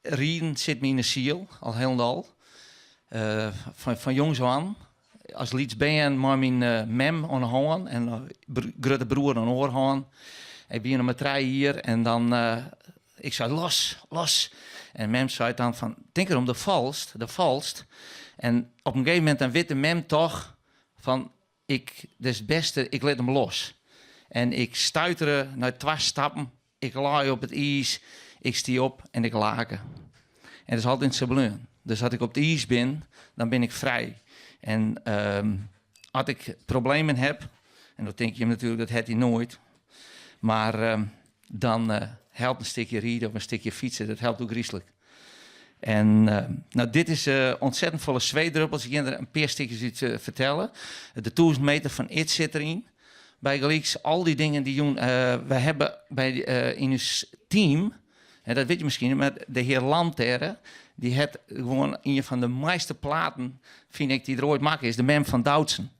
Rien zit me in de ziel, al helemaal. Van jongs aan. Als lieds ben maar mijn mem aan de hand en grote broer aan de oorhand. Ik ben met 3 hier en dan ik zei los. En mem zei dan van, denk erom, de valst. En op een gegeven moment dan weet de mem toch van, dat is het beste, ik let hem los. En ik stuitere naar 2 stappen, ik laai op het ijs, ik stie op en ik laken. En dat is altijd zo belangrijk. Dus als ik op het ijs ben, dan ben ik vrij. En als ik problemen heb, en dat denk je natuurlijk, dat heeft hij nooit. Maar dan helpt een stukje rijden of een stukje fietsen, dat helpt ook griezelig. En dit is ontzettend volle zweetdruppels. Ik ga er een paar stukjes iets vertellen. De 1000 meter van It zit erin. Bij Galieks, al die dingen die doen. We hebben in ons team, en dat weet je misschien, maar de heer Lanterre, die heeft gewoon een van de meeste platen, vind ik, die er ooit maken, is de mem van Doutsen.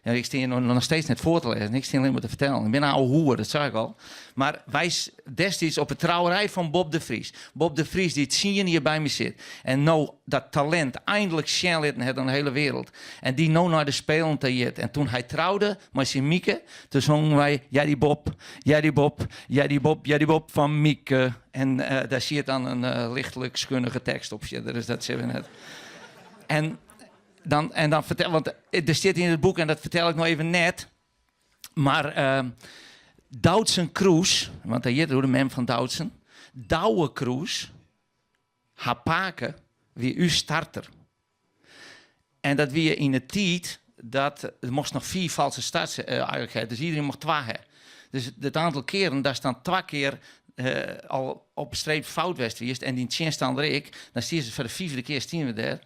Ja, ik sta hier nog steeds net voor te lezen. Ik sta alleen maar te vertellen. Ik ben een oude hoer, dat zeg ik al. Maar wij destijds op de trouwerij van Bob de Vries. Bob de Vries die het zien hier bij me zit. En nou dat talent eindelijk schenlitten het aan de hele wereld. En die nou naar de Spelen te jet. En toen hij trouwde met zijn Mieke, toen zongen wij Jaddy Bob, Jaddy Bob, Jaddy Bob, Jaddy Bob van Mieke. En daar zie je dan een lichtelijk schunnige tekst op. Dus dat zeggen we net. En dan vertel, want er zit in het boek, en dat vertel ik nog even net. Maar Doutzen Kroes, want hij heet door de mem van Doutzen. Douwe Kroes, haar paken, wie u starter. En dat wie in de tijd, dat er moest nog 4 valse starts eigenlijk hebben. Dus iedereen mocht 2 hebben. Dus het aantal keren, daar staan 2 keer al op streep fout geweest. En die tien staan er ik, dan stier ze voor de 4e keer stien we daar.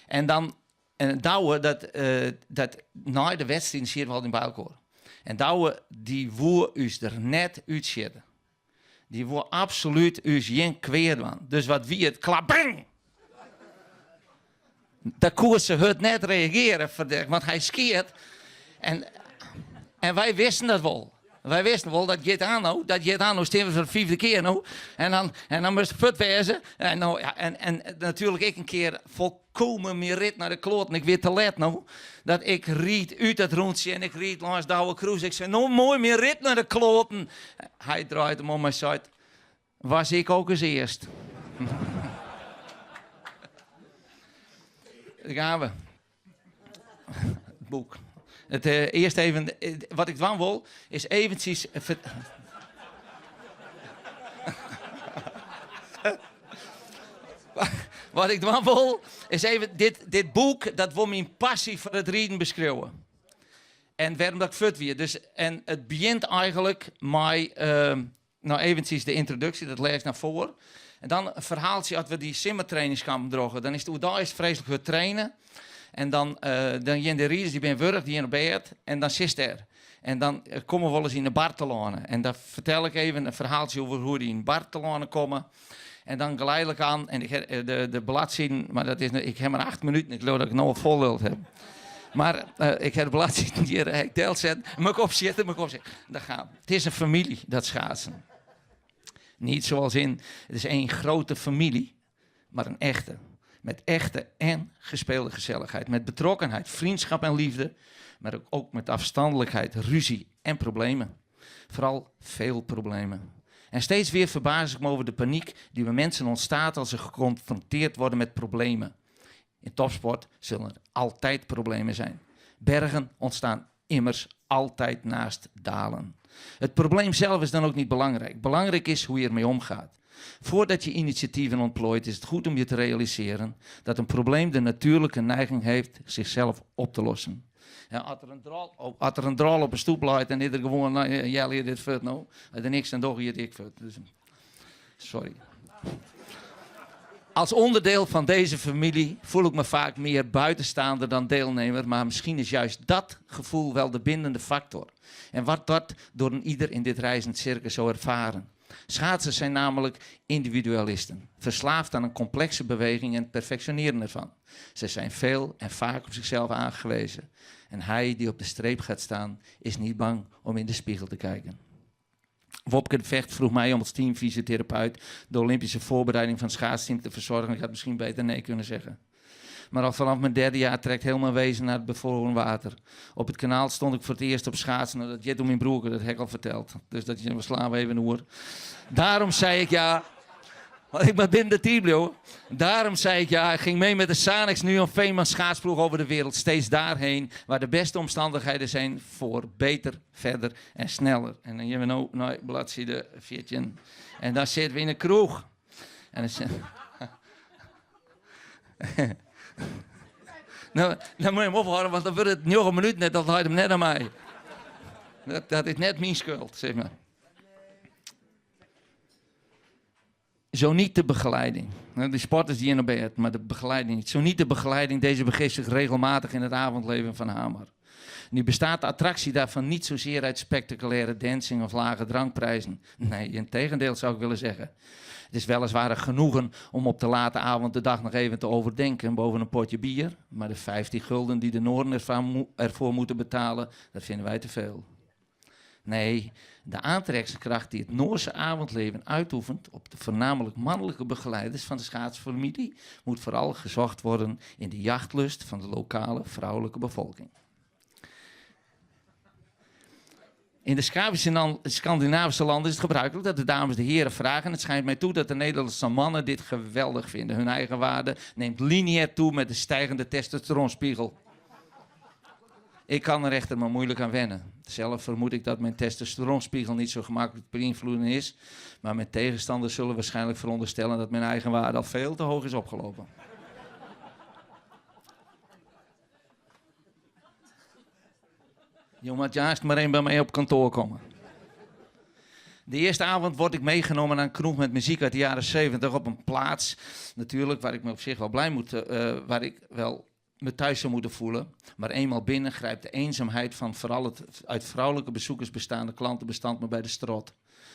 En dan Douwe, dat na de wedstrijd zie je wel in Bijlkoor. En Douwe, die woer us er net uitzetten. Die woer absoluut us geen kweer van. Dus wat wie het klapbang! Daar kon ze het net reageren, want hij skeert. En wij wisten dat wel. Wij wisten wel dat Gitano stemmen voor de 4e keer nou. En dan moest het put wezen. En natuurlijk ik een keer volkomen meer rit naar de kloot. En ik weer te let nou. Dat ik riet uit het rondje en ik riet langs Douwe Kroes. Ik zei, nou mooi meer rit naar de kloten. Hij draait hem om en zei, was ik ook eens eerst. Daar gaan we. Het boek. Eerst even, wat ik dan wil, is eventjes... Wat ik dan wil, is even dit boek, dat wil mijn passie voor het rieden beschrijven. En waarom dat ik fut weer. Dus, en het begint eigenlijk met, nou eventjes de introductie, dat lees ik naar voren. En dan een verhaaltje, als we die simmertrainingskampen drogen, dan is het hoe daar is vreselijk goed trainen. En dan de rieders, die ben wurg, die in op bed. En dan zit er. En dan komen we wel eens in de Bartelone. En dan vertel ik even een verhaaltje over hoe die in Bartelone komen. En dan geleidelijk aan, en de bladzijden, maar dat is, ik heb maar 8 minuten, ik geloof dat ik nog wel vol heb. Maar ik heb de bladzijden hier, ik deelt zetten, mijn kop zitten, dat gaat. Het is een familie, dat schaatsen. Niet zoals in, het is één grote familie, maar een echte. Met echte en gespeelde gezelligheid. Met betrokkenheid, vriendschap en liefde. Maar ook met afstandelijkheid, ruzie en problemen. Vooral veel problemen. En steeds weer verbaas ik me over de paniek die bij mensen ontstaat als ze geconfronteerd worden met problemen. In topsport zullen er altijd problemen zijn. Bergen ontstaan immers altijd naast dalen. Het probleem zelf is dan ook niet belangrijk. Belangrijk is hoe je ermee omgaat. Voordat je initiatieven ontplooit is het goed om je te realiseren dat een probleem de natuurlijke neiging heeft zichzelf op te lossen. Ja, als er een draal op een stoep ligt en ieder gewoon, nou, jij leert dit vet nou, en er niks en toch hier ik vet. Dus, sorry. Als onderdeel van deze familie voel ik me vaak meer buitenstaander dan deelnemer, maar misschien is juist dat gevoel wel de bindende factor. En wat dat door een ieder in dit reizend circus zo ervaren. Schaatsers zijn namelijk individualisten, verslaafd aan een complexe beweging en het perfectioneren ervan. Ze zijn veel en vaak op zichzelf aangewezen. En hij die op de streep gaat staan, is niet bang om in de spiegel te kijken. Wopke de Vecht vroeg mij om als teamfysiotherapeut de Olympische voorbereiding van het schaatsteam te verzorgen. Ik had misschien beter nee kunnen zeggen. Maar al vanaf mijn 3e jaar trekt heel mijn wezen naar het bevroren water. Op het kanaal stond ik voor het eerst op schaatsen. Dat Jet om mijn broer, dat heb ik al verteld. Dus dat je, we slaan even hoor. Daarom zei ik ja. Want ik ben binnen de team, joh. Daarom zei ik ja. Ik ging mee met de Sanix nu een Veemans schaatsploeg over de wereld. Steeds daarheen waar de beste omstandigheden zijn voor beter, verder en sneller. En dan hebben we nou bladzijde 14. En dan zitten we in een kroeg. En dan nou, dan moet je hem ophouden, want dan wordt het 9 minuten net, dat leidt hem net aan mij. Dat is net mijn schuld, zeg maar. Zo niet de begeleiding. De sporters die in op bed, maar de begeleiding niet. Zo niet de begeleiding, deze begeeft zich regelmatig in het avondleven van Hamar. Nu bestaat de attractie daarvan niet zozeer uit spectaculaire dancing of lage drankprijzen. Nee, in tegendeel zou ik willen zeggen. Het is weliswaar een genoegen om op de late avond de dag nog even te overdenken boven een potje bier. Maar de 15 gulden die de Noorden ervoor moeten betalen, dat vinden wij te veel. Nee, de aantrekkingskracht die het Noorse avondleven uitoefent op de voornamelijk mannelijke begeleiders van de schaatsfamilie moet vooral gezocht worden in de jachtlust van de lokale vrouwelijke bevolking. In de Scandinavische landen is het gebruikelijk dat de dames de heren vragen. En het schijnt mij toe dat de Nederlandse mannen dit geweldig vinden. Hun eigen waarde neemt lineair toe met de stijgende testosteronspiegel. Ik kan er echter maar moeilijk aan wennen. Zelf vermoed ik dat mijn testosteronspiegel niet zo gemakkelijk te beïnvloeden is. Maar mijn tegenstanders zullen waarschijnlijk veronderstellen dat mijn eigen waarde al veel te hoog is opgelopen. Je moet juist maar één bij mij op kantoor komen. De eerste avond word ik meegenomen naar een kroeg met muziek uit de jaren 70 op een plaats. Natuurlijk, waar ik me op zich wel blij moet, waar ik wel me thuis zou moeten voelen. Maar eenmaal binnen grijpt de eenzaamheid van vooral het uit vrouwelijke bezoekers bestaande klantenbestand me bij de strot.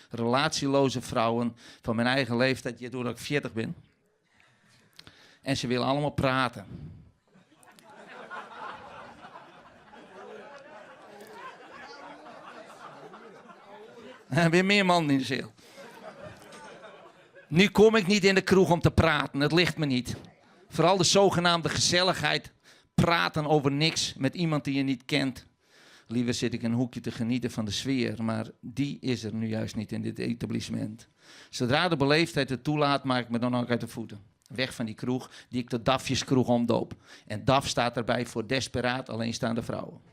Relatieloze vrouwen van mijn eigen leeftijd, doordat ik 40 ben. En ze willen allemaal praten. Weer meer man in de ziel. Nu kom ik niet in de kroeg om te praten, het ligt me niet. Vooral de zogenaamde gezelligheid, praten over niks met iemand die je niet kent. Liever zit ik in een hoekje te genieten van de sfeer, maar die is er nu juist niet in dit etablissement. Zodra de beleefdheid het toelaat, maak ik me dan ook uit de voeten. Weg van die kroeg die ik de Dafjeskroeg omdoop. En Daf staat erbij voor desperaat alleenstaande vrouwen.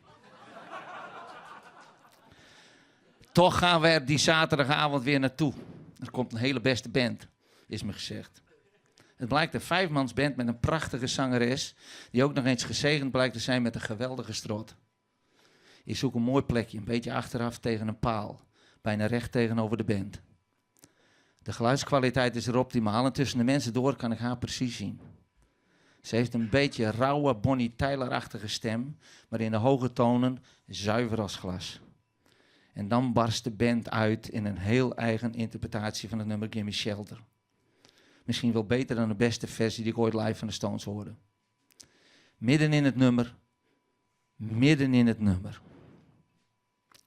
Toch gaan we er die zaterdagavond weer naartoe. Er komt een hele beste band, is me gezegd. Het blijkt een 5-mansband met een prachtige zangeres, die ook nog eens gezegend blijkt te zijn met een geweldige strot. Ik zoek een mooi plekje, een beetje achteraf tegen een paal, bijna recht tegenover de band. De geluidskwaliteit is er optimaal en tussen de mensen door kan ik haar precies zien. Ze heeft een beetje rauwe Bonnie Tyler-achtige stem, maar in de hoge tonen zuiver als glas. En dan barst de band uit in een heel eigen interpretatie van het nummer Gimme Shelter. Misschien wel beter dan de beste versie die ik ooit live van de Stones hoorde. Midden in het nummer,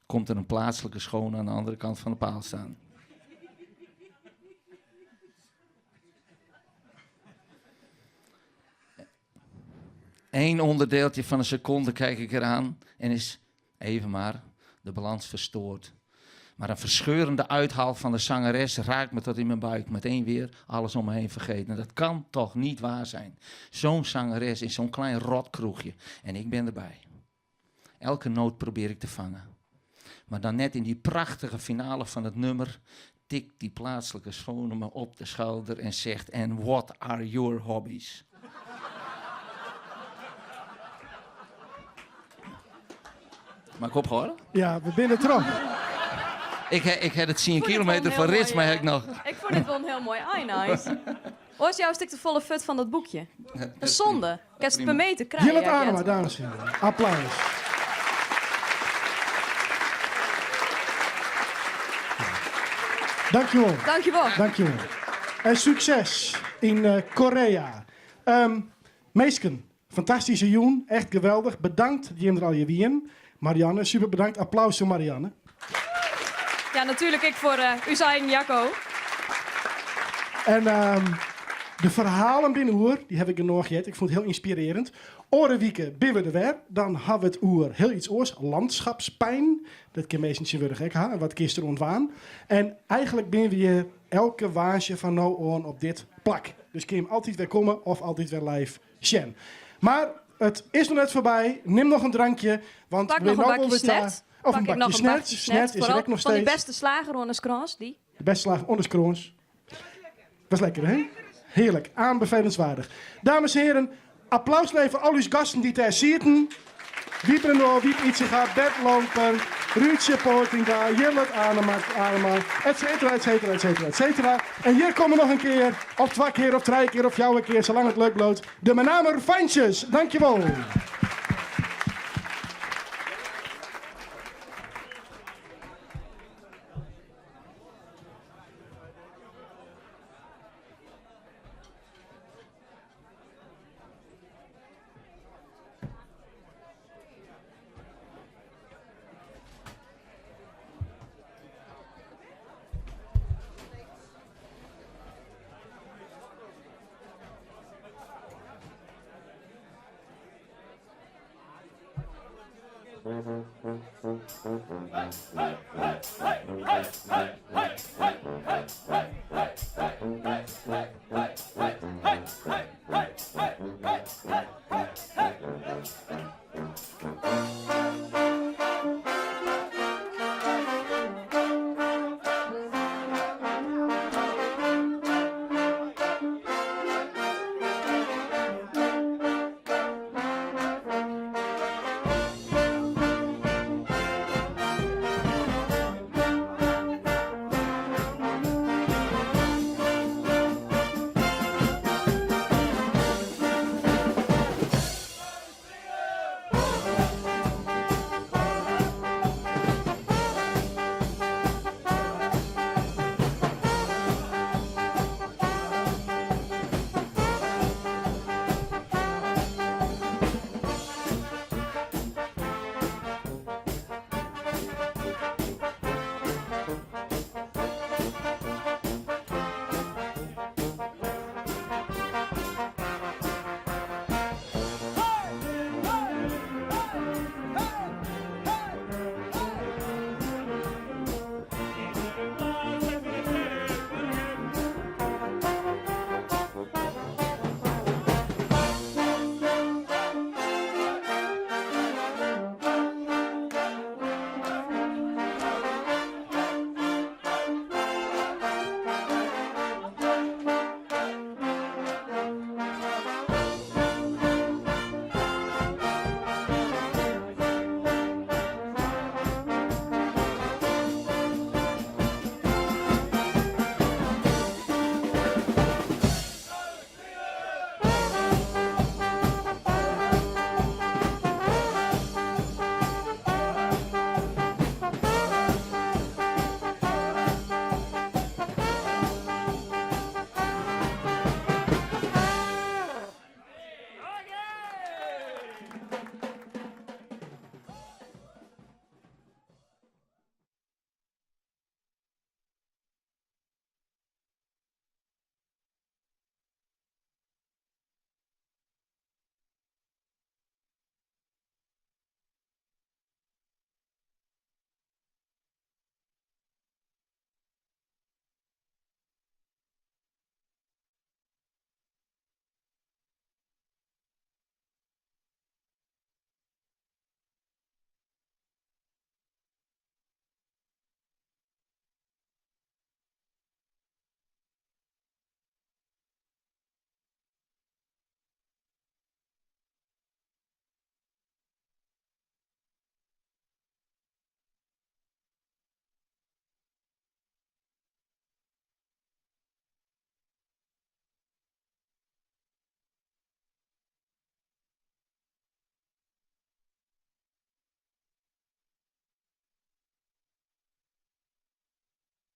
komt er een plaatselijke schone aan de andere kant van de paal staan. Eén onderdeeltje van een seconde kijk ik eraan en is even maar de balans verstoord. Maar een verscheurende uithaal van de zangeres raakt me tot in mijn buik. Meteen weer alles om me heen vergeten. Dat kan toch niet waar zijn. Zo'n zangeres in zo'n klein rotkroegje. En ik ben erbij. Elke noot probeer ik te vangen. Maar dan net in die prachtige finale van het nummer tikt die plaatselijke schone me op de schouder en zegt: "And what are your hobbies?" Mag ik opgehouden? Ja, we binnen terug. Ik had het 10 kilometer van Rits, maar heb ik nog. Ik vond het wel een heel mooi nice. Was jouw stuk de volle fut van dat boekje? Een zonde. Ik heb het per meter krijgen. Gillet Adema, dames en heren. Applaus. Dankjewel. Dankjewel. Dankjewel. En succes in Korea. Meesken, fantastische joen. Echt geweldig. Bedankt dat je er al je wien. Marianne, super bedankt. Applaus voor Marianne. Ja, natuurlijk ik voor Usain Jacco. En de verhalen binnen Oer, die heb ik er nog gehad. Ik vond het heel inspirerend. Orenwieken billen de weer. Dan hebben we het Oer heel iets oors. Landschapspijn. Dat kan meestal weer gek ha. Wat kist er ontwaan. En eigenlijk ben we hier elke waasje van nou aan op dit plak. Dus kun je hem altijd weer komen of altijd weer live zien. Maar het is nog net voorbij. Neem nog een drankje. Want Pak nog een bakje snert. Of een bakje snert. Snert is er nog steeds. Van die beste slager onder Skroons, die. De beste slager onder Skroons. Was lekker, hè? Heerlijk, aanbevelenswaardig. Dames en heren, applaus voor al uw gasten die daar zitten. Wiep Renoir, Wiep Ietsinga, Bert Loper, Ruudje Poortinga, Jillet Adema, et cetera, et cetera, et cetera, et cetera. En hier komen nog een keer, of 2 keer, of 3 keer, of jouw keer, zolang het leuk bloot. De Menamer Fantjes. Dankjewel. Right.